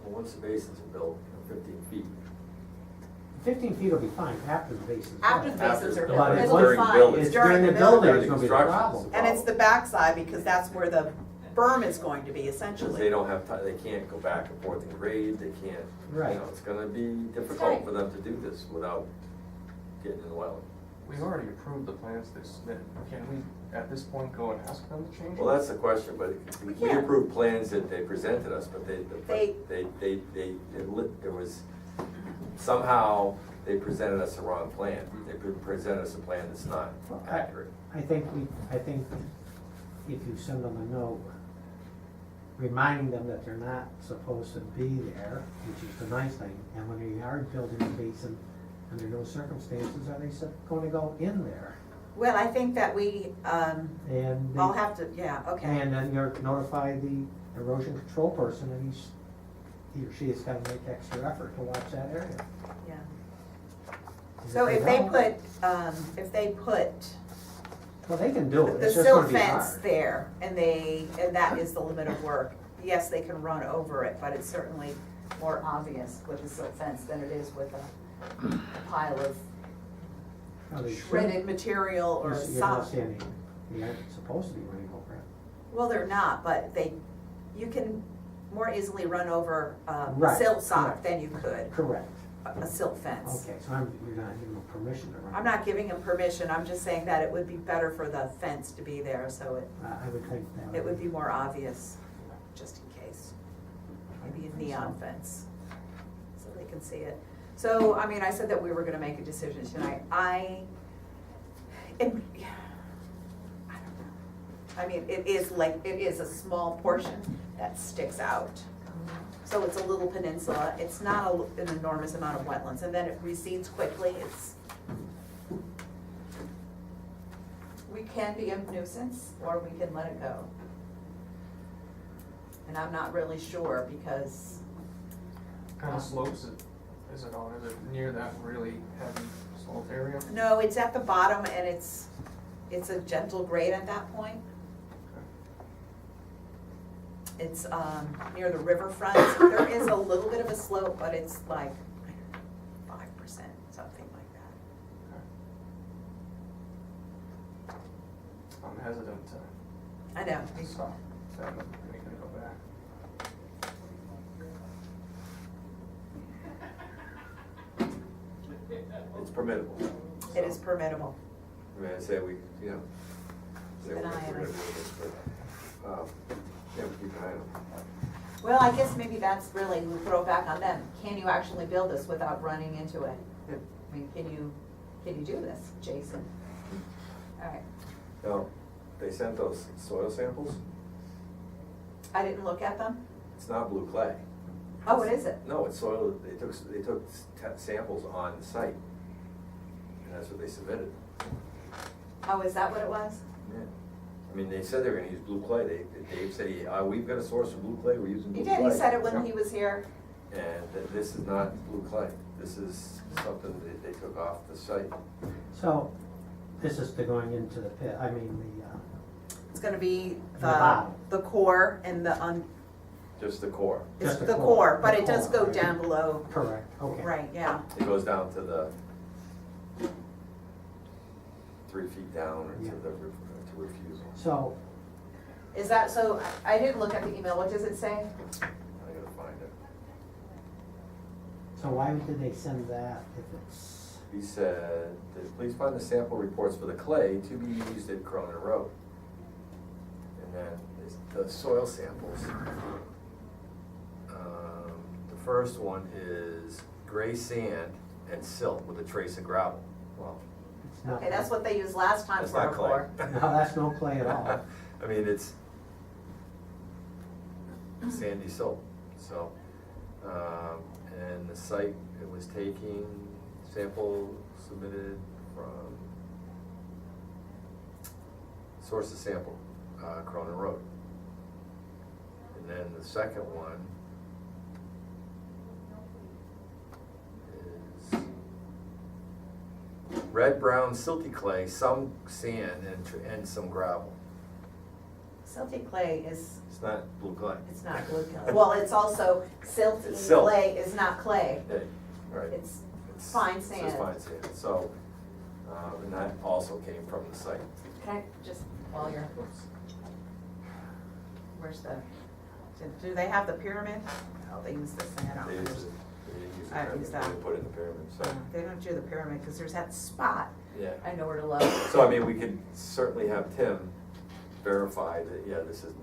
Well, once the basins are built, 15 feet. 15 feet will be fine after the bases. After the After basins the are building. built, But it's it'll be during fine. building. It's It's during the building. it's gonna be the Construction. problem. And it's the backside because that's where the berm is going to be Because they essentially. don't have time, they can't go back and forth and grade, they can't, Right. you know, it's gonna be tight. difficult for them to do this without getting in the wetland. We've already approved the plans they submitted. Can we, at this point, go and ask them to change it? Well, that's the question, but we can't. approved plans that they presented us, but there was, somehow, they presented us the wrong plan. They presented us a plan that's not accurate. I think if you send them a note reminding them that they're not supposed to be there, which is the nice thing, and when they are building a basin, under no circumstances are they going to go in there. Well, I think that we, And I'll have to, yeah, okay. and then you're notify the erosion control person that he's he or she has gotta make extra effort to watch that area. Yeah. And So if they don't, put well, they can do it, the it's just silt gonna be fence hard. there, and that is the limit of work, yes, they can run over it, but it's certainly more obvious with the silt fence than it is with a pile of No, they shredded shouldn't. material or You're not sock. standing, you aren't supposed to be running over it. Well, they're not, but you can more easily run over a Right, silt sock correct. than you could Correct. a silt fence. Okay, so you're not giving them permission to run. I'm not giving him permission, I'm just saying that it would be better for the fence to be there, so I would think that. it would be more obvious, just in case. Maybe a neon fence, so they can see it. So, I mean, I said that we were gonna make a decision tonight. I don't know. I mean, it is a small portion that sticks out. So it's a little peninsula, it's not an enormous amount of wetlands, and then it recedes quickly, we can be a nuisance, or we can let it go. And I'm not really sure, because, Kind of slopes is it on? Is it near that really heavy salt area? no, it's at the bottom, and it's a gentle grade at that point. It's, near the riverfront, there is a little bit of a slope, but it's like 5%, something like that. I'm hesitant to I know, stop them making it go back. It's permittable. it is permittable. I mean, I say we, you know, say Keep we're an eye gonna on do it. this, but, yeah, we keep an eye on it. Well, I guess maybe that's really, we throw it back on them. Can you actually build this without running into it? I mean, can you do this, Jason? All right, Now, they sent those soil samples, I didn't look at them. it's not blue clay. Oh, what is it? No, it's soil, they took samples on the site, and that's what they submitted. Oh, is that what it was? Yeah. I mean, they said they were gonna use blue clay, Dave said, we've got a source of blue clay, we're using He blue clay. did, he said it when he was here. And this is not blue clay, this is something that they took off the site. So, this is the going into the pit, I mean, It's gonna be The bottom. the core and Just the core. it's Just the core, but the it does go core, down below. correct, okay. Right, yeah. It goes down to the 3 feet down or Yeah. to the refusal. So, Is that, so, I didn't look at the email, what does it say? I gotta find it. so why did they send that if it's, He said, please find the sample reports for the clay to be used at Cronin Road. And then there's the soil samples. The first one is gray sand and silt with a trace of gravel. Well, it's not. Okay, that's what they used last time that's for a not clay. core. No, that's no clay at all. I mean, it's sandy silt, so, and the site, it was taking sample submitted from source of sample, Cronin Road. And then the second one is red, brown, silty clay, some sand and some gravel. Silty clay is, It's not blue clay. it's not blue clay. Well, it's also, silty It's silt. clay is not clay. Yeah, right. It's It's- fine it says sand. fine sand, so, and that also came from the site. Can I just, while you're, where's the, do they have the pyramid? Oh, they use this thing, I don't They know. used it, they didn't use the I pyramid, use they that. put it in the pyramid, so, They don't do the pyramid, because there's that spot, yeah. I know where to look. So, I mean, we could certainly have Tim verify that, yeah, this is,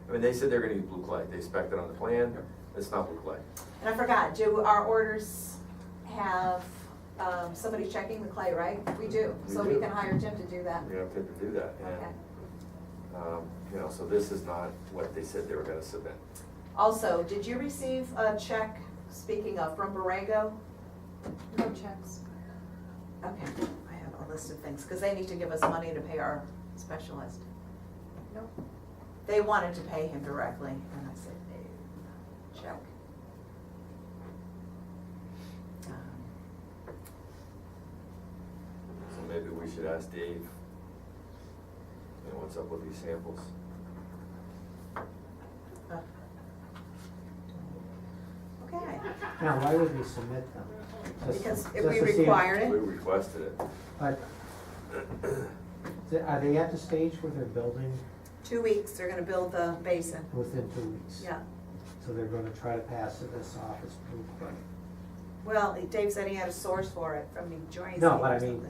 I mean, they said they're gonna use blue clay, they spec'd it on the plan, it's not blue clay. And I forgot, do our orders have, somebody checking the clay, right? We do, We so we do. can hire Jim to do that. We have Tim to do that, Okay. and, you know, so this is not what they said they were gonna submit. Also, did you receive a check, speaking of, from Borrego? No checks. Okay, I have a list of things, because they need to give us money to pay our specialist. Nope. They wanted to pay him directly, and I said, no, check. should ask Dave, you know, what's up with these samples. Okay, Now, why would we submit them? because if just we to see if- required We it, requested it. But, are they at the stage where they're building 2 weeks, they're gonna build the basin. within 2 weeks? Yeah, So they're gonna try to pass this off as blue clay? well, Dave said he had a source for it from New Jersey No, but or I mean,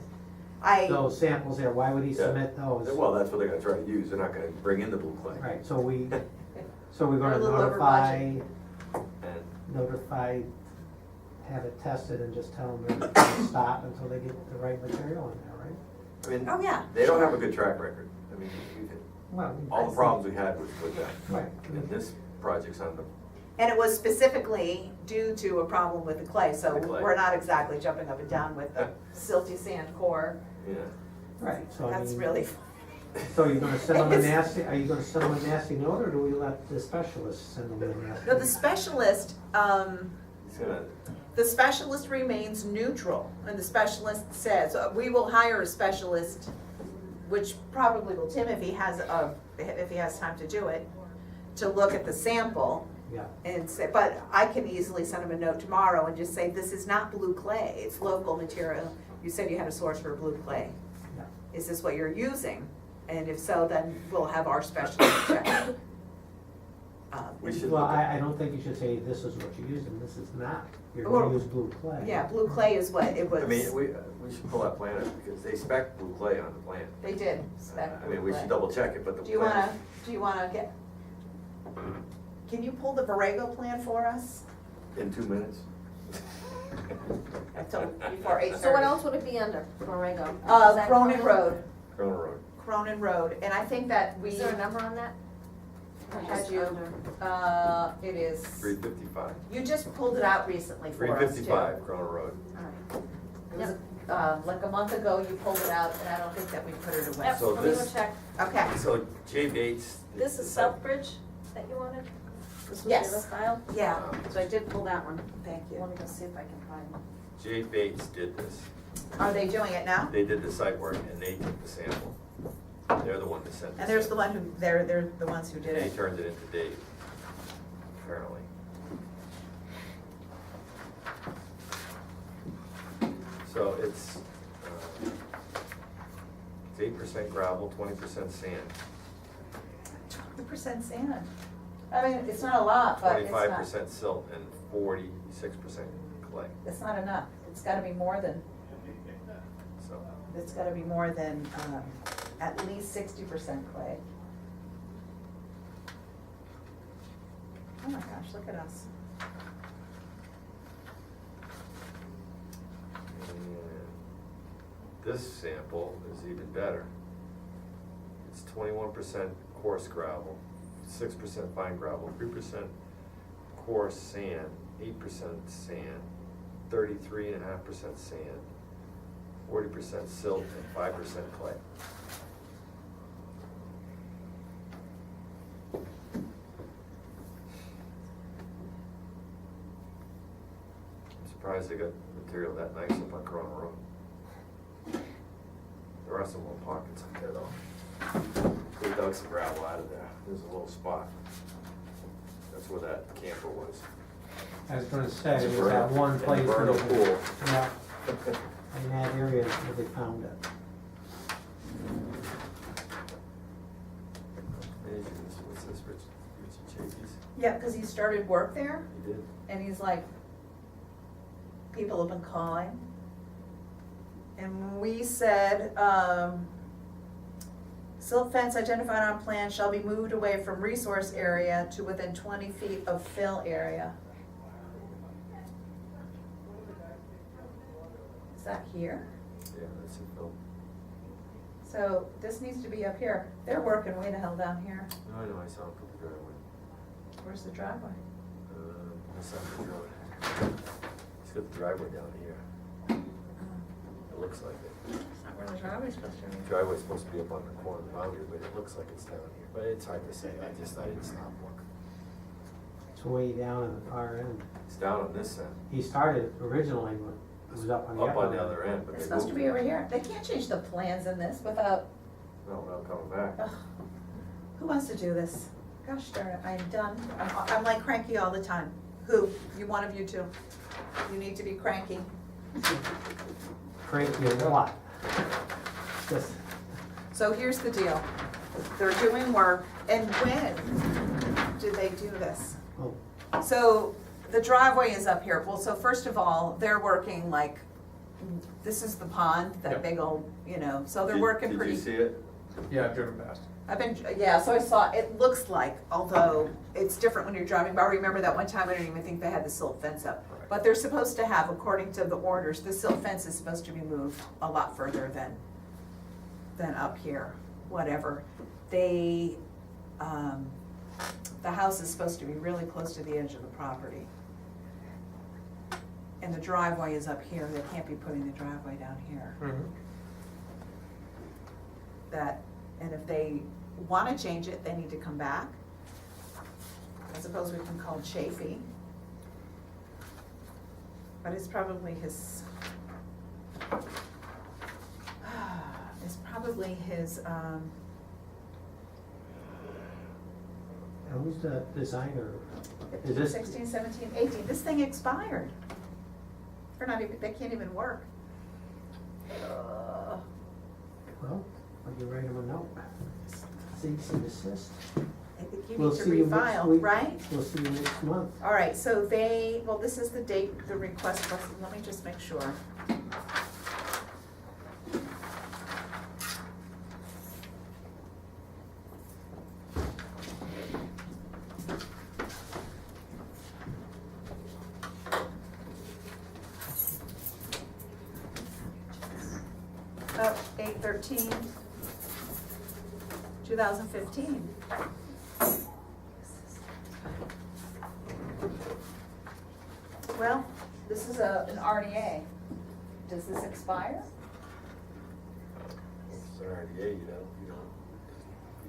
something. those samples there, why would he Yeah. submit those? Well, that's what they're gonna try to use, they're not gonna bring in the blue clay. Right, so we're They're gonna a little over notify, And have it tested and just tell them to stop until they get the right material in there, right? I mean, Oh, yeah. they don't have a good track record. I mean, we've had, Well, all the problems we had was with that. Right. And this project's on the, And it was specifically due to a problem with the clay, so The clay. we're not exactly jumping up and down with the silty sand core. yeah. Right, so I That's mean, really, so you're gonna send them a nasty, are you gonna send them a nasty note, or do we let the specialist send them a nasty? no, the note? specialist, He's gonna, the specialist remains neutral, and the specialist says, we will hire a specialist, which probably will, Tim, if he has time to do it, to look at the sample Yeah, and say, but I can easily send him a note tomorrow and just say, this is not blue clay, it's local material. You said you had a source for blue clay. yeah. Is this what you're using? And if so, then we'll have our specialist check it. we should Well, look at, I don't think you should say this is what you're using, this is not. You're Well, gonna use blue clay. Yeah, blue clay is what it was. I mean, we should pull that plan up because they spec blue clay on the plan. They did spec I mean, blue we clay. should double check it, but the Do you plan. wanna get, can you pull the Borrego plan for us? In 2 minutes. Until before 8:30. So what else would it be under, Borrego? Is that Cronin Road, Corona Road. Cronin Road, and I think that we. Is there a number on that? I Or had just you, under? it is, 355. you just pulled it out recently for us too. 355 Corona Road. Alright. It was, like a month ago, you pulled it out, and I don't think that we put it away. Yep, So let me go this- check. Okay, So Jay Bates. This is Southbridge that you wanted? This was Yes. the other file? yeah, So I did pull that one. thank Let me you. go see if I can find one. Jay Bates did this. Are they doing it now? They did the site work and they took the sample. They're the one that sent the And there's the sample. one who, they're the ones who did And he it. turned it into Dave, apparently. So it's 8% gravel, 20% sand, 20% sand. I mean, it's not a lot, but it's not, 25% silt, and 46% clay. it's not enough. It's gotta be more than, So it's gotta be more than, at least 60% clay. Oh my gosh, look at us. and this sample is even better. It's 21% coarse gravel, 6% fine gravel, 3% coarse sand, 8% sand, 33.5% sand, 40% silt, and 5% clay. I'm surprised they got material that nice up on Corona Road. There are some little pockets up there though. They dug some gravel out of there. There's a little spot. That's where that camper was. I was gonna say, It's a there's that vernal- one it's a place where vernal they, pool. yeah, in that area where they found it. What's this, Richie Chapey's? Yeah, because he started work there, He did. and he's like, people have been calling. And we said, silt fence identified on plan shall be moved away from resource area to within 20 feet of fill area. Is that here? Yeah, that's it, Phil. So this needs to be up here. They're working way the hell down here. No, I know, I saw him put the driveway. Where's the driveway? On Sunbridge Road. He's got the driveway down here. It looks like it. It's not where the driveway's supposed to be. Driveway's supposed to be up on the corner of the boundary, but it looks like it's down here. But it's hard to say, I didn't stop looking. It's way down in the far end. It's down on this end. He started originally with It was up on the Up on upper the other end, but It's they supposed to moved be it. over here. They can't change the plans in this without, No, not coming back. ugh. Who wants to do this? Gosh darn it, I am done. I'm like cranky all the time. Who? One of you two. You need to be cranky. Cranky or what? Just, So here's the deal. They're doing work, and when do they do this? oh, So the driveway is up here. Well, so first of all, they're working like, this is the pond, that Yep. big old, so they're Did- working pretty. Did you see it? Yeah, I've driven past. So I saw, it looks like, although it's different when you're driving, but I remember that one time I didn't even think they had the silt fence up. Right. But they're supposed to have, according to the orders, the silt fence is supposed to be moved a lot further than up here, whatever. The house is supposed to be really close to the edge of the property. And the driveway is up here, they can't be putting the driveway down here. And if they wanna change it, they need to come back. I suppose we can call Chafee. But it's probably his, and who's the designer? Is this, 16, 17, 18, this thing expired. They're not even, they can't even work. well, will you write him a note? Cease and desist. I think you We'll need to see you next refile, week. right? We'll see you next month. All right, so this is the date, the request was, let me just make sure. Oh, 8/13/2015. Well, this is an RDA. Does this expire? It's an RDA, you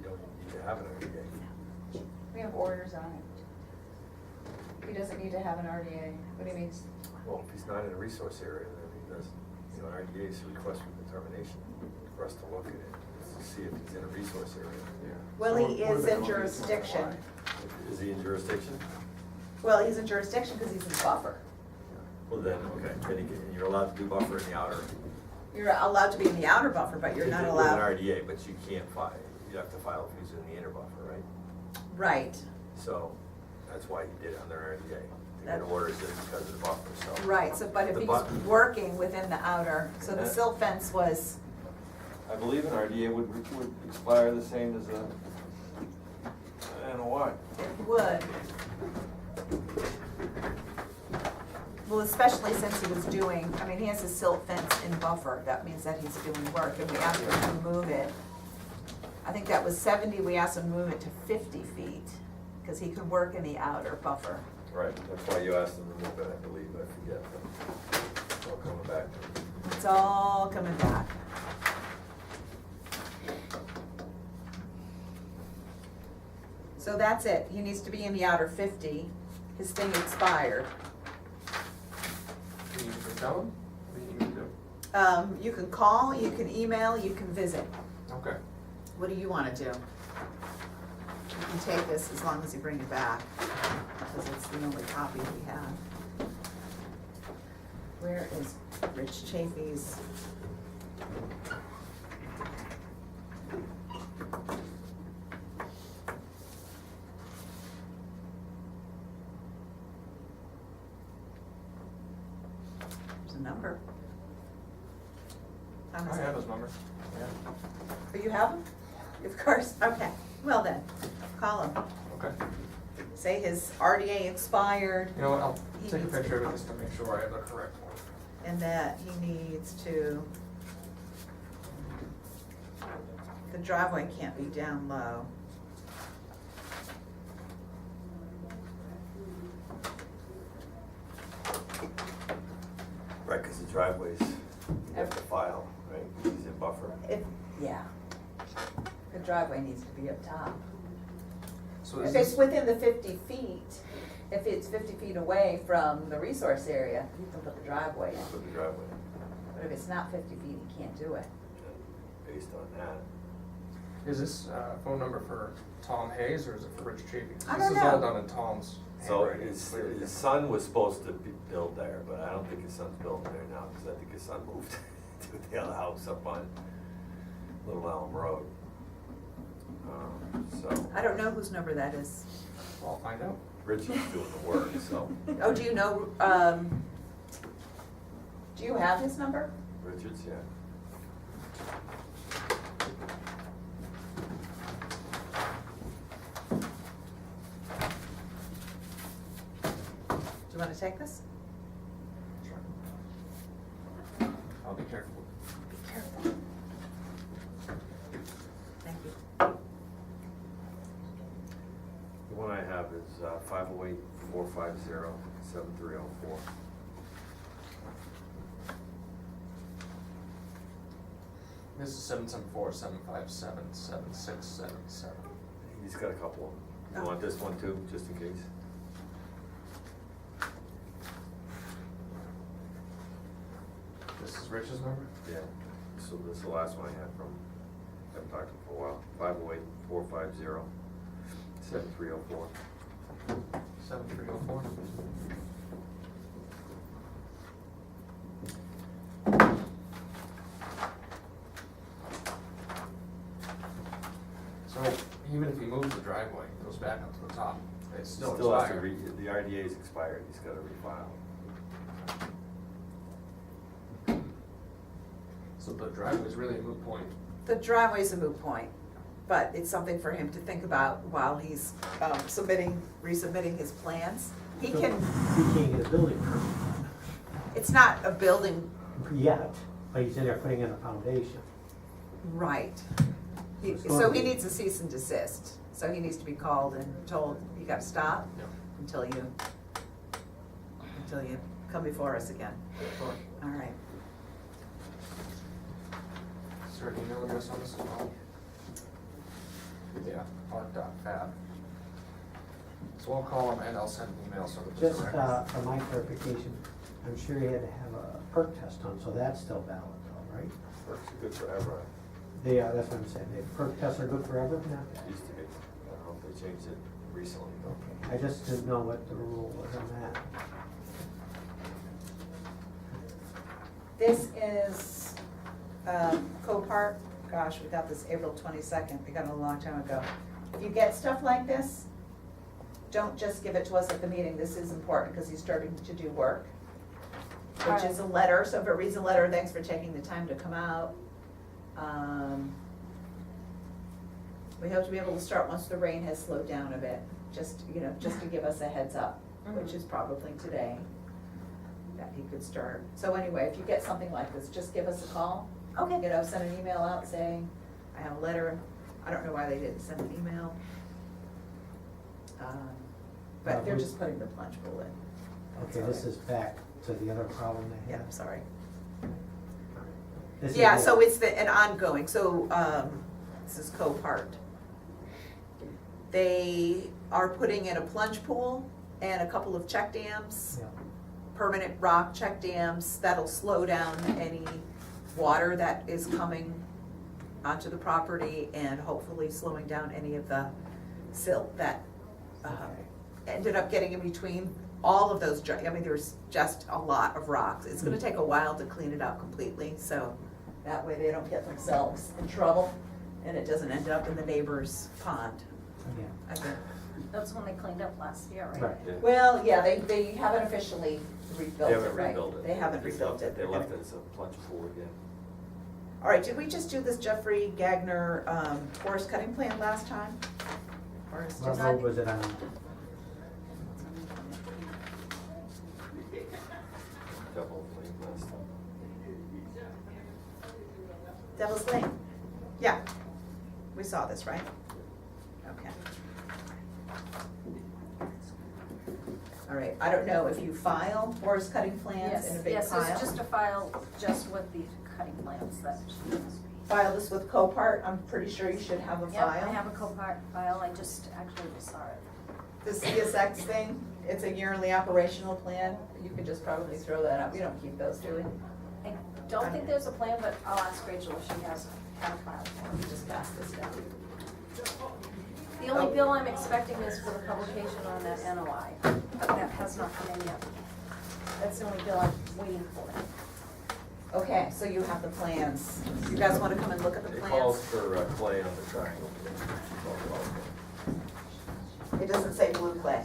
don't need to have an RDA. We have orders on it. He doesn't need to have an RDA. What do you mean? Well, if he's not in a resource area, then he does, an RDA is a request for determination for us to look at it, to see if he's in a resource area. Well, he is in jurisdiction. Is he in jurisdiction? Well, he's in jurisdiction because he's in buffer. Well, then, okay, then you're allowed to do buffer in the outer. You're allowed to be in the outer buffer, but you're not With allowed. an RDA, but you can't file, you have to file if he's in the inner buffer, right? Right, So, that's why he did it under RDA, to That- get orders in because of the buffer, so. right, so, but if The he's bu- working within the outer, so the silt fence was, I believe an RDA would expire the same as a, I don't know why. it would. Well, especially since he was doing, he has a silt fence in buffer, that means that he's doing work, and we asked him to move it. I think that was 70, we asked him to move it to 50 feet, because he could work in the outer buffer. Right, that's why you asked them to move it, I believe, I forget, but it's all coming back. It's all coming back. So that's it, he needs to be in the outer 50, his thing expired. Do you need to tell him? What do you need to do? You can call, you can email, you can visit. Okay. What do you wanna do? You can take this as long as you bring it back, because it's the only copy we have. Where is Rich Chafee's? There's a number. I have his number. Yeah. Oh, you have him? Of course, okay. Well then, call him. Okay. Say his RDA expired You know what, I'll He take a needs picture to- of it just to make sure I have the correct one. and that he needs to, the driveway can't be down low. Right, because the driveways, you have to file, right, he's in buffer. Yeah. The driveway needs to be up top. So If is it's this, within the 50 feet, if it's 50 feet away from the resource area, you can put the driveway in. Put the driveway But if it's not 50 feet, you can't do it. in. Based on that. Is this phone number for Tom Hayes or is it for Rich Chafee? I This don't is all know. done in Tom's So handwriting. his son was supposed to build there, but I don't think his son's building there now, because I think his son moved to the other house up on Little Elm Road. So, I don't know whose number that is. I'll find out. Richie's doing the work, so, Oh, do you know, do you have his number? Richards, yeah. Do you wanna take this? Sure. I'll be careful. Be careful. Thank you. The one I have is 508-450-7304. This is 774-757-7677. He's got a couple of them. You want this one too, just in case? This is Rich's number? Yeah. So this is the last one I had from, I've talked to him for a while, 508-450-7304. 7304. So even if he moves the driveway, it goes back up to the top, it's still Still has to expired. the RDA's expired, he's gotta refile. So the driveway's really a moot point. The driveway's a moot point, but it's something for him to think about while he's resubmitting his plans. He So can, He can't get a building permit it's not a building, yet, but he's in there putting in a foundation. right. it's So going he to be- needs a cease and desist, so he needs to be called and told, you gotta stop Yeah. until you come before us again. All right. Is there an email address on this as well? Yeah, art.fab. So I'll call him and I'll send an email so that there's Just a record. for my clarification, I'm sure he had to have a perk test done, so that's still valid though, right? Works good forever, They are, that's what I'm saying, the perk tests are good forever now? it used to be. I don't know if they changed it recently though. I just didn't know what the rule was on that. This is, Copart, gosh, we got this April 22nd, we got it a long time ago. If you get stuff like this, don't just give it to us at the meeting, this is important, because he's starting to do work. Which is a letter, so if it reads a letter, thanks for taking the time to come out. We hope to be able to start once the rain has slowed down a bit, just to give us a heads up, which is probably today, that he could start. So anyway, if you get something like this, just give us a call. Okay. Send an email out saying, I have a letter, I don't know why they didn't send an email. But they're just putting the plunge pool in. That's Okay, all this right. is back to the other problem they Yeah, had. sorry. This is Yeah, the- so it's an ongoing, so, this is Copart. They are putting in a plunge pool and a couple of check dams, Yeah. permanent rock check dams that'll slow down any water that is coming onto the property and hopefully slowing down any of the silt that, Okay. ended up getting in between all of those, there's just a lot of rocks. It's gonna take a while to clean it out completely, so that way they don't get themselves in trouble and it doesn't end up in the neighbor's pond Yeah. again. That's when they cleaned up last year, right? Right. Yeah. Well, yeah, they haven't officially rebuilt They it, haven't right? rebuilt it. They haven't Just rebuilt left it. They left it as a plunge pool again. All right, did we just do this Jeffrey Gagner, forest cutting plan last time? Or is What just, road was it on? Double lane last time. Devil's Lane? Yeah, we saw this, right? Okay. All right, I don't know if you file forest cutting plans in a big Yes, pile. it's just a file just with the cutting plans that. File this with Copart, I'm pretty sure you should have a Yep, file. I have a Copart file, I just actually saw it. The CSX thing, it's a yearly operational plan, you could just probably throw that out, we don't keep those, do we? I don't think there's a plan, but I'll ask Rachel if she has a file. Let me just pass this down. The only bill I'm expecting is for the publication on that NOI, but that has not come in yet. That's the only bill I'm waiting for. Okay, so you have the plans, you guys wanna come and look at the It plans? calls for clay on the triangle. It doesn't say blue clay.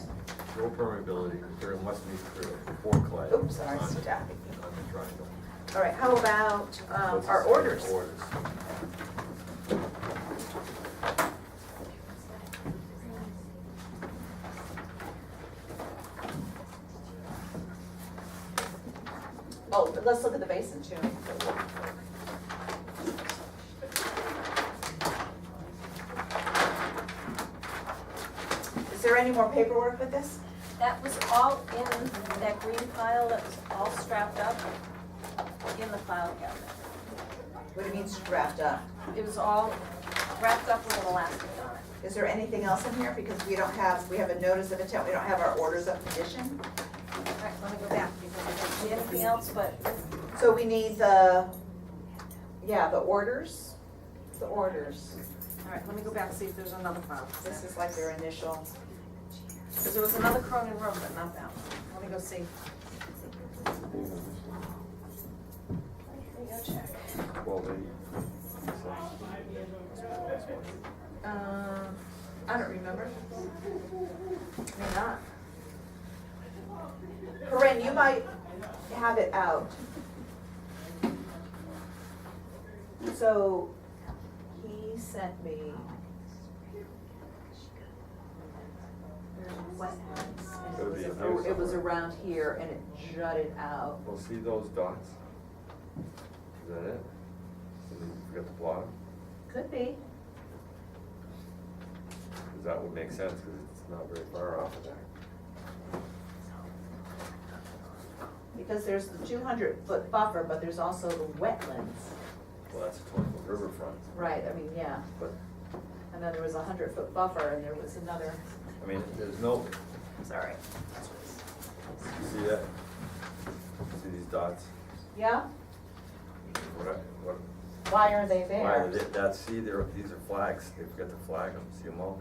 Low permeability, there must be for clay. Oops, sorry, on the- stop. On the triangle. All right, how about, What's our the orders? Orders. Oh, but let's look at the basin too. Is there any more paperwork with this? That was all in that green file that was all strapped up in the file cabinet. What do you mean strapped up? It was all wrapped up with an elastic on it. Is there anything else in here? Because we have a notice of intent, we don't have our orders of condition. All right, let me go back because I don't see anything else but, So we need the orders, all right, let me go back and see if there's another file. This is like their initial, Because there was another Cronin Road, but not that one. Let me go see. Let me go check. 1280. I don't remember. May not. Corinne, you might have it out. So, he sent me. There's wetlands, It would be and in here it was somewhere. around here, and it jutted out. Well, see those dots? Is that it? And then you forgot to plot them? Could be. Because that would make sense, because it's not very far off of that. Because there's the 200-foot buffer, but there's also the wetlands. Well, that's a 20-foot riverfront, Right, I mean, yeah. but, And then there was a 100-foot buffer, and there was another, I mean, there's no, sorry. you see that? See these dots? Yeah? What, Why are they why are there? they, these are flags, they forgot to flag them, see them all?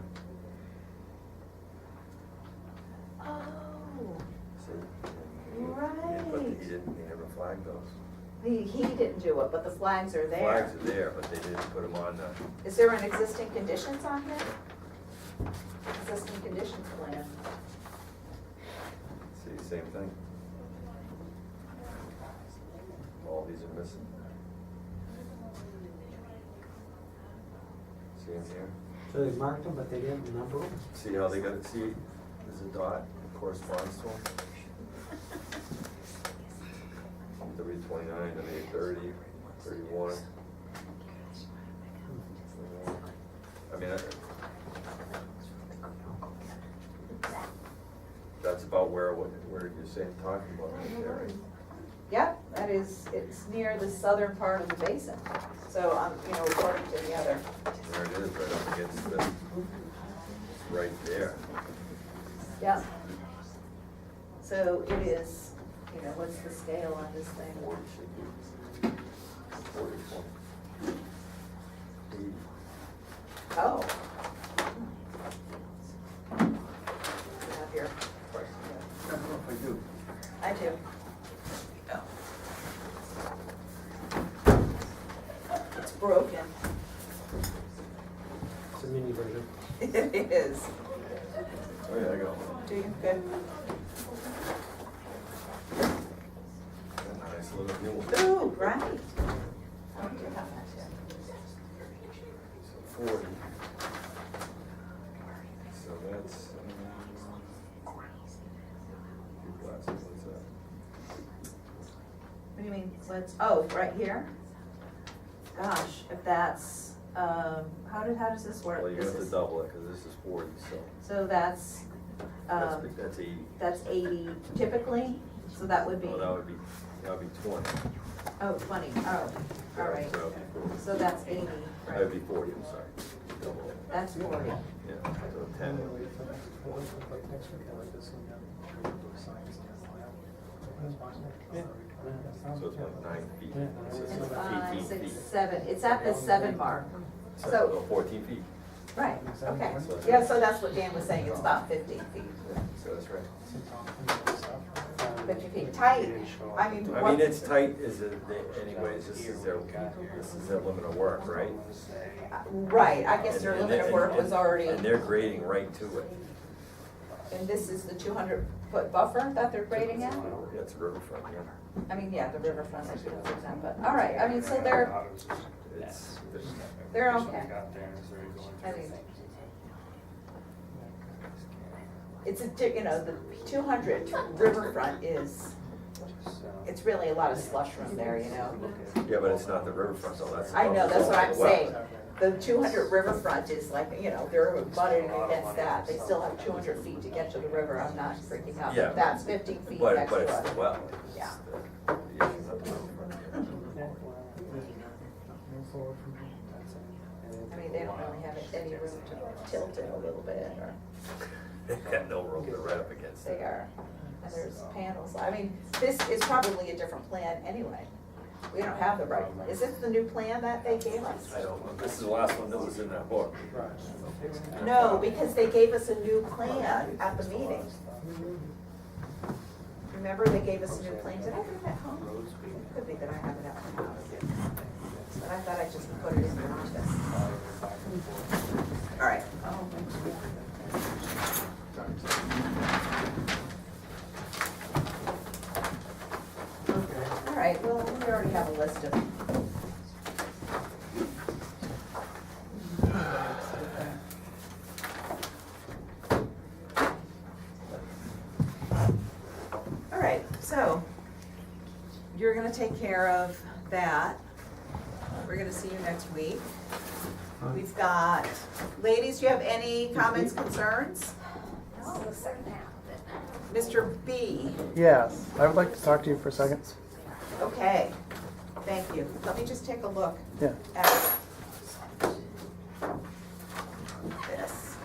Oh, See? Right. He never flagged those. he didn't do it, but the flags are there. Flags are there, but they didn't put them on the, Is there an existing conditions on here? Existing conditions plan. see, same thing. All these are missing. See them here? So they marked them, but they didn't number them? See how they got it, see, there's a dot, it corresponds to them. W29, and 830, 31. I mean, that's about where you're saying, talking about right there, right? Yep, that is, it's near the southern part of the basin. So, according to the other. There it is, right up against the, right there. Yep. So it is, what's the scale on this thing? 40 should be. 44. 80. Oh. You have your, of course, I don't know if I do. I do. It's broken. It's a mini version. It is. Oh, yeah, I got one. Do you? Good. A nice little new one. Ooh, right. I do have that too. So 40. So that's, your glasses, what's that? What do you mean, right here? Gosh, if that's, how does this work? Well, you This have to is- double it, because this is 40, so So that's, that's 80. that's 80 typically, so that would be, Oh, that would be 20. oh, 20, oh, all right. So that would be 40. So that's 80, That right? would be 40, I'm sorry. double. That's 40. Yeah, so 10. So it's like 9 feet. So it's It's like 5, 18 6, feet. 7, it's at the 7 mark. So, 14 feet. right, okay. Yeah, so that's what Dan was saying, it's about 15 feet. So that's right. 50 feet, tight, I mean, I mean, it's tight as it, anyways, this is their limit of work, right? right, I guess their limit of work was already, And they're grading right to it. and this is the 200-foot buffer that they're grading at? Yeah, it's a riverfront, yeah. I mean, yeah, the riverfront, I should have said that, but, all right, I mean, so It's, they're okay. I mean, it's you know, the 200 riverfront is, it's really a lot of slush from there, you know? yeah, but it's not the riverfront, so that's. I know, that's what I'm Well, saying. The 200 riverfront is like, you know, they're butting against that. They still have 200 feet to get to the river. I'm not freaking out. Yeah. That's 15 feet But extra. it's the well. Yeah. Yeah. I mean, they don't really have any room to tilt it a little bit, or They've got no room to right up against they it. are. And there's panels. I mean, this is probably a different plan anyway. We don't have the right, is this the new plan that they gave us? I don't know, this is the last one that was in that book. No, because they gave us a new plan at the meeting. Remember, they gave us a new plan. Did I bring that home? Could be that I have it at my house. But I thought I just put it in the office. All right. All right, well, we already have a list of. All right, so you're gonna take care of that. We're gonna see you next week. We've got, ladies, do you have any comments, concerns? No, the second half of it. Mr. B, Yes, I would like to talk to you for a second. okay, thank you. Let me just take a look Yeah. at this.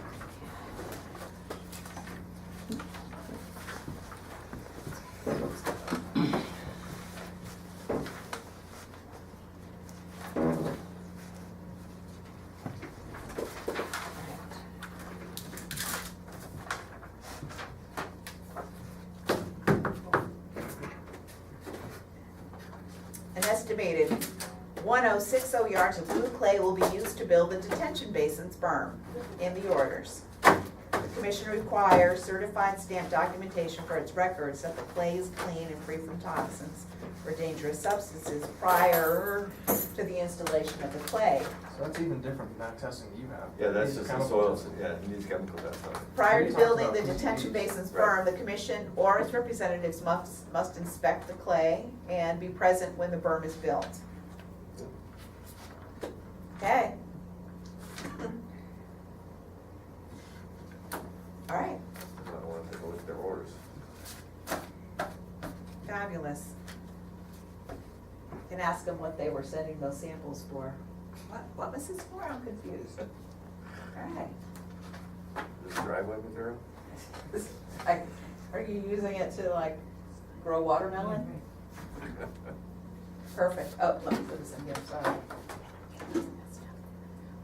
An estimated 1060 yards of blue clay will be used to build the detention basins berm in the orders. The commission requires certified stamped documentation for its records that the clay is clean and free from toxins or dangerous substances prior to the installation of the clay. So that's even different than that testing that you have. Yeah, that's These just the chemical soils, testing. yeah, it needs chemical testing. Prior to We talked building about the these detention needs. basins Right. berm, the commission or its representatives must inspect the clay and be present when the berm is built. Okay. All right, I want to take a look at their orders. fabulous. Can ask them what they were sending those samples for. What was this for? I'm confused. All right. This driveway material? Are you using it to like grow watermelon? Perfect. Oh, let me put this in here, sorry.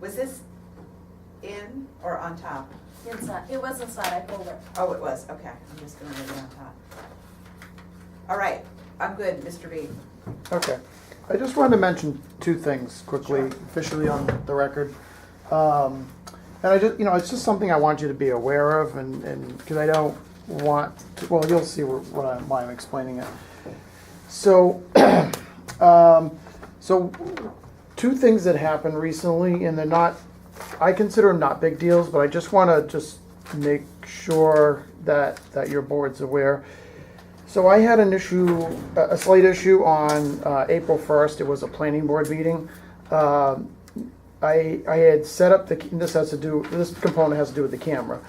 Was this in or on top? Inside, it was inside, I pulled it. Oh, it was, okay. I'm just gonna leave it on top. All right, I'm good, Mr. B. Okay. I just wanted to mention two things quickly, Sure. officially on the record. And I just, it's just something I want you to be aware of, and because I don't want to, well, you'll see why I'm explaining it. So, so two things that happened recently, and they're not, I consider them not big deals, but I just want to just make sure that your board's aware. So I had an issue, a slight issue on April 1st. It was a planning board meeting. I had set up this component has to do with the camera.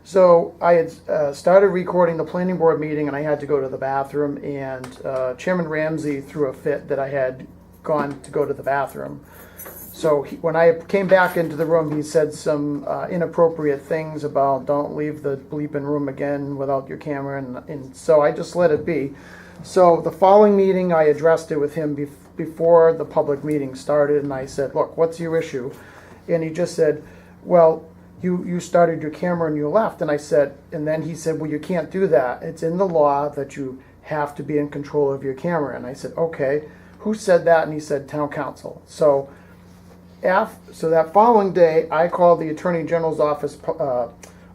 So I had started recording the planning board meeting, and I had to go to the bathroom, and Chairman Ramsey threw a fit that I had gone to go to the bathroom. So when I came back into the room, he said some inappropriate things about don't leave the bleeping room again without your camera, and so I just let it be. So the following meeting, I addressed it with him before the public meeting started, and I said, look, what's your issue? And he just said, well, you started your camera and you left. And I said, and then he said, well, you can't do that. It's in the law that you have to be in control of your camera. And I said, okay, who said that? And he said, town council. So that following day, I called the Attorney General's office,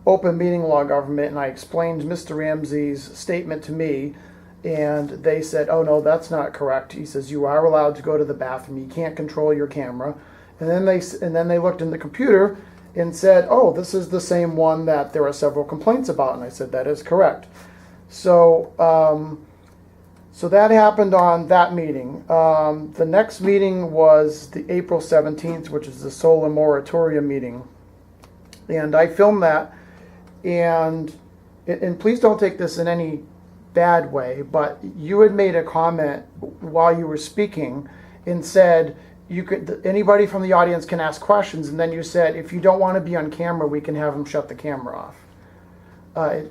open meeting law government, and I explained Mr. Ramsey's statement to me, and they said, oh no, that's not correct. He says, you are allowed to go to the bathroom, you can't control your camera. And then they looked in the computer and said, oh, this is the same one that there are several complaints about. And I said, that is correct. So so that happened on that meeting. The next meeting was the April 17th, which is the solar moratorium meeting. And I filmed that. And please don't take this in any bad way, but you had made a comment while you were speaking and said, anybody from the audience can ask questions, and then you said, if you don't want to be on camera, we can have them shut the camera off.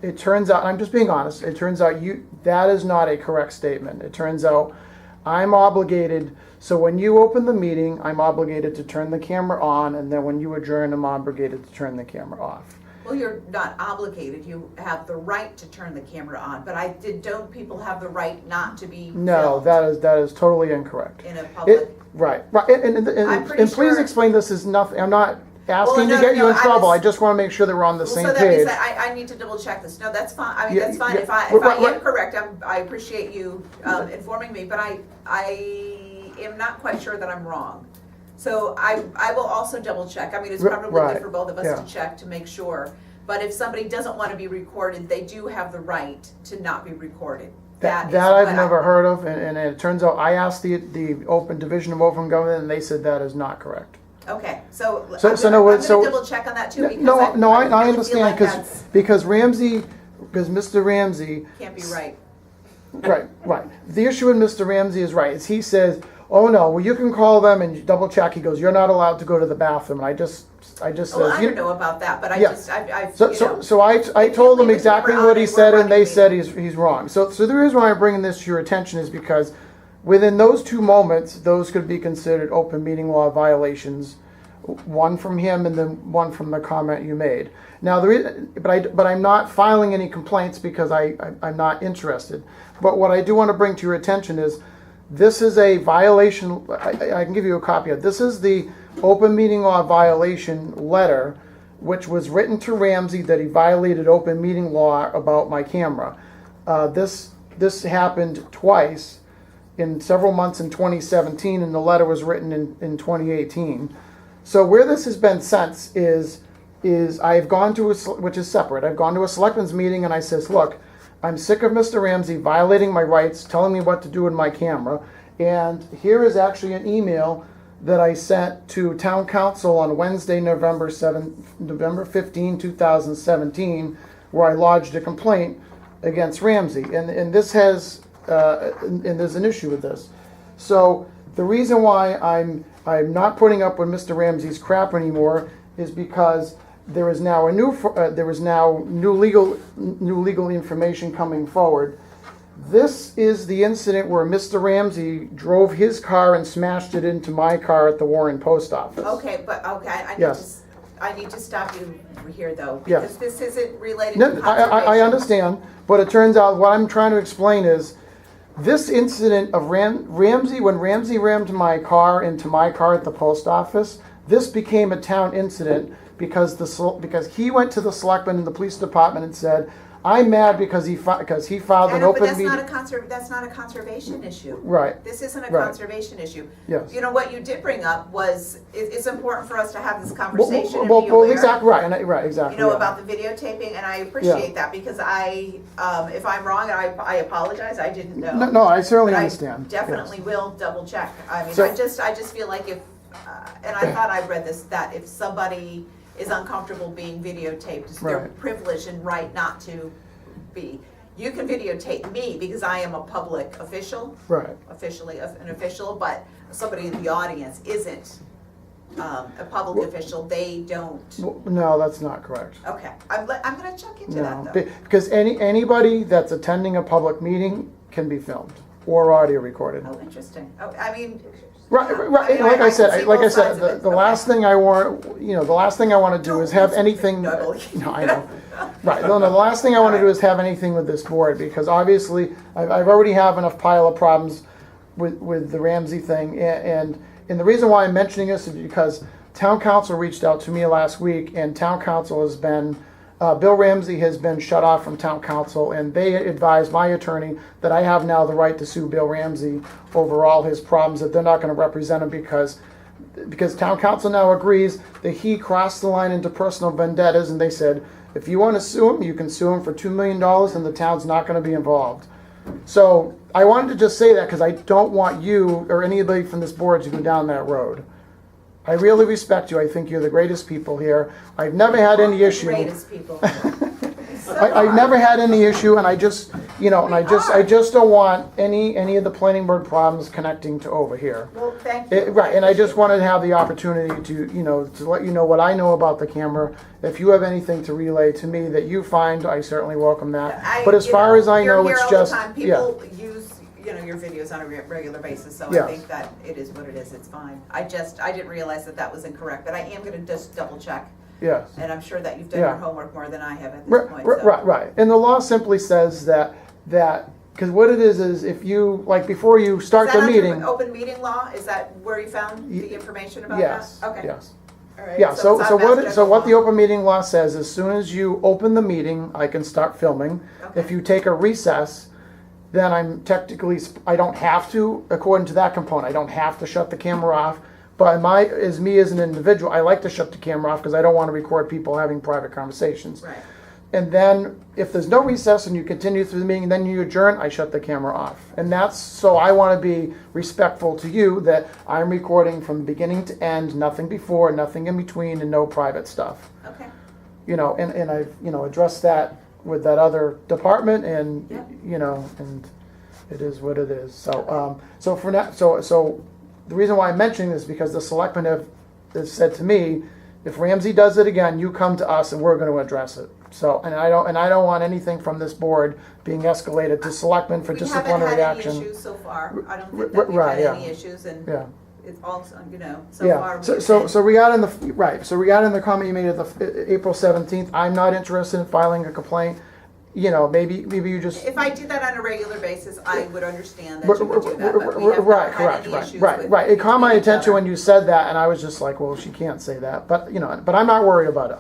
It turns out, and I'm just being honest, it turns out that is not a correct statement. It turns out I'm obligated, so when you open the meeting, I'm obligated to turn the camera on, and then when you adjourn, I'm obligated to turn the camera off. Well, you're not obligated, you have the right to turn the camera on, but don't people have the right not to be No, filmed that is totally incorrect. in a public? Right. I'm pretty And please sure- explain this is nothing, I'm not asking no, to get you no, in I trouble, was- I just want to make sure that we're on the Well, same so that means page. that I need to double check this. No, that's fine. I mean, Yeah, that's fine. yeah. If I Right. am correct, I appreciate you informing me, but I am not quite sure that I'm wrong. So I will also double check. I mean, it's probably Right. good for both of us Yeah. to check to make sure. But if somebody doesn't want to be recorded, they do have the right to not be recorded. That is I've what never heard of, and it turns out I asked the Open Division of Open Government, and they said that is not correct. Okay, so So- I'm so gonna, no, I'm so- gonna double check on that too, because No, I I really feel understand, like that's because Mr. Ramsey, can't be right. right. The issue with Mr. Ramsey is right, is he says, oh no, well you can call them and you double check, he goes, you're not allowed to go to the bathroom, and I just Well, says, I don't know about that, but I Yeah. just, I So, you so, know. so I told them leave the exactly camera what on he and we're said, and they running said he's wrong. So the reason why I'm bringing this to your attention is because within those two moments, those could be considered open meeting law violations. One from him and then one from the comment you made. Now, but I'm not filing any complaints because I'm not interested. But what I do want to bring to your attention is this is a violation. I can give you a copy of it. This is the open meeting law violation letter, which was written to Ramsey that he violated open meeting law about my camera. This happened twice in several months in 2017, and the letter was written in 2018. So where this has been since is I've gone to which is separate. I've gone to a selectmen's meeting and I says, look, I'm sick of Mr. Ramsey violating my rights, telling me what to do with my camera. And here is actually an email that I sent to town council on Wednesday, November 15, 2017, where I lodged a complaint against Ramsey. And this has, and there's an issue with this. So the reason why I'm not putting up with Mr. Ramsey's crap anymore is because there is now new legal information coming forward. This is the incident where Mr. Ramsey drove his car and smashed it into my car at the Warren Post Office. Okay, but Yes. I need to stop you here though, Yes. because this isn't related No, to I conservation. understand, but it turns out what I'm trying to explain is this incident of Ramsey, when Ramsey rammed my car into my car at the post office, this became a town incident because he went to the selectmen and the police department and said, I'm mad because he filed I an know, but open that's meeting. that's not a conservation issue. Right. This isn't a Right. conservation issue. Yes. You know, what you did bring up was, it's important for us to have this conversation and be Well, aware. exactly, right, exactly. You know, yeah. about the videotaping, and I appreciate that, because if I'm wrong, I apologize, I didn't know. No, I certainly But understand. I definitely will double check. I mean, So- I just feel like if, and I thought I read this, that if somebody is uncomfortable being videotaped, it's their Right. privilege and right not to be. You can videotape me because I am a public official, Right. officially an official, but somebody in the audience isn't a public official, they don't, No, that's not correct. okay. I'm gonna check into No, that though. because anybody that's attending a public meeting can be filmed or audio recorded. Oh, interesting. Oh, I mean. Right, yeah. right. I mean, Like I I can said, see like I both said, sides of it. the Okay. last thing I want, the last thing I want to do is have anything. No, No, I know. Right. No, the last thing I want to do is have anything with this board because obviously I've already have enough pile of problems with the Ramsey thing, and the reason why I'm mentioning this is because town council reached out to me last week, and town council has been. Bill Ramsey has been shut off from town council, and they advised my attorney that I have now the right to sue Bill Ramsey over all his problems, that they're not going to represent him because town council now agrees that he crossed the line into personal vendettas, and they said, if you want to sue him, you can sue him for $2 million, and the town's not going to be involved. So I wanted to just say that because I don't want you or anybody from this board to go down that road. I really respect you. I think you're the greatest people here. I've never had any issue. Greatest people. I've never had any issue, and I just, and I just don't want any of the planning board problems connecting to over here. Well, thank you. Right, and I just wanted to have the opportunity to, to let you know what I know about the camera. If you have anything to relay to me that you find, I certainly welcome that. But as far as I know, it's just, You're here all the time. People use, your videos on a regular basis, so I Yes. think that it is what it is, it's fine. I didn't realize that was incorrect, but I am gonna just double check. yes. And I'm sure that you've done Yeah. your homework more than I have at this point, so. Right. And the law simply says that, because what it is if you, like, before you start the Is that meeting. under open meeting law? Is that where you found the information about that? Yes, Okay. yes. All right. Yeah, it's so not what Mass the General open meeting law says, as soon as you open the meeting, I can start filming. Okay. If you take a recess, then I'm technically, I don't have to, according to that component, I don't have to shut the camera off. But as me as an individual, I like to shut the camera off because I don't want to record people having private conversations. Right. And then if there's no recess and you continue through the meeting, then you adjourn, I shut the camera off. And that's, so I want to be respectful to you that I'm recording from beginning to end, nothing before, nothing in between, and no private stuff. Okay. And I've, addressed that with that other department, and, Yep. and it is what it is. So, so for now, so the reason why I'm mentioning this is because the selectmen have said to me, if Ramsey does it again, you come to us and we're going to address it. So, and I don't want anything from this board being escalated to selectmen for disciplinary We action. haven't had any issues so far. I don't think that we've Right, had yeah. any issues, and Yeah. it's all, so far. Yeah, we've so been- regarding the comment you made at the April 17th, I'm not interested in filing a complaint. Maybe you just. If I did that on a regular basis, I would understand that R- you would do that, but we have Right, not had correct, any issues right. with It caught my each attention other. when you said that, and I was just like, well, she can't say that. But, but I'm not worried about it.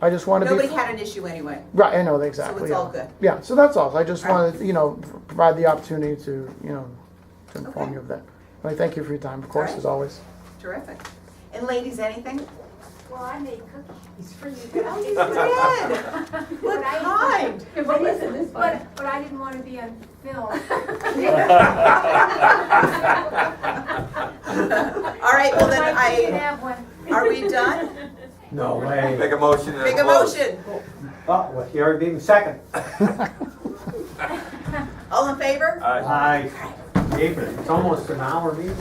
I just want to be. Nobody had an issue anyway. Right, I know, exactly. So it's yeah. all good. Yeah, so that's all. I just All right. wanted, provide the opportunity to, to inform Okay. you of that. And I thank you for your time, of course, All right. as always. Terrific. And ladies, anything? Well, I made cookies for you Oh, you guys. did? What kind? But I didn't want to be on film. All right, well then I didn't have one. are we done? No way. Make a motion and Make a close. motion. Oh, well, you already being second. All in favor? Aye. Aye. David, it's almost an hour meeting.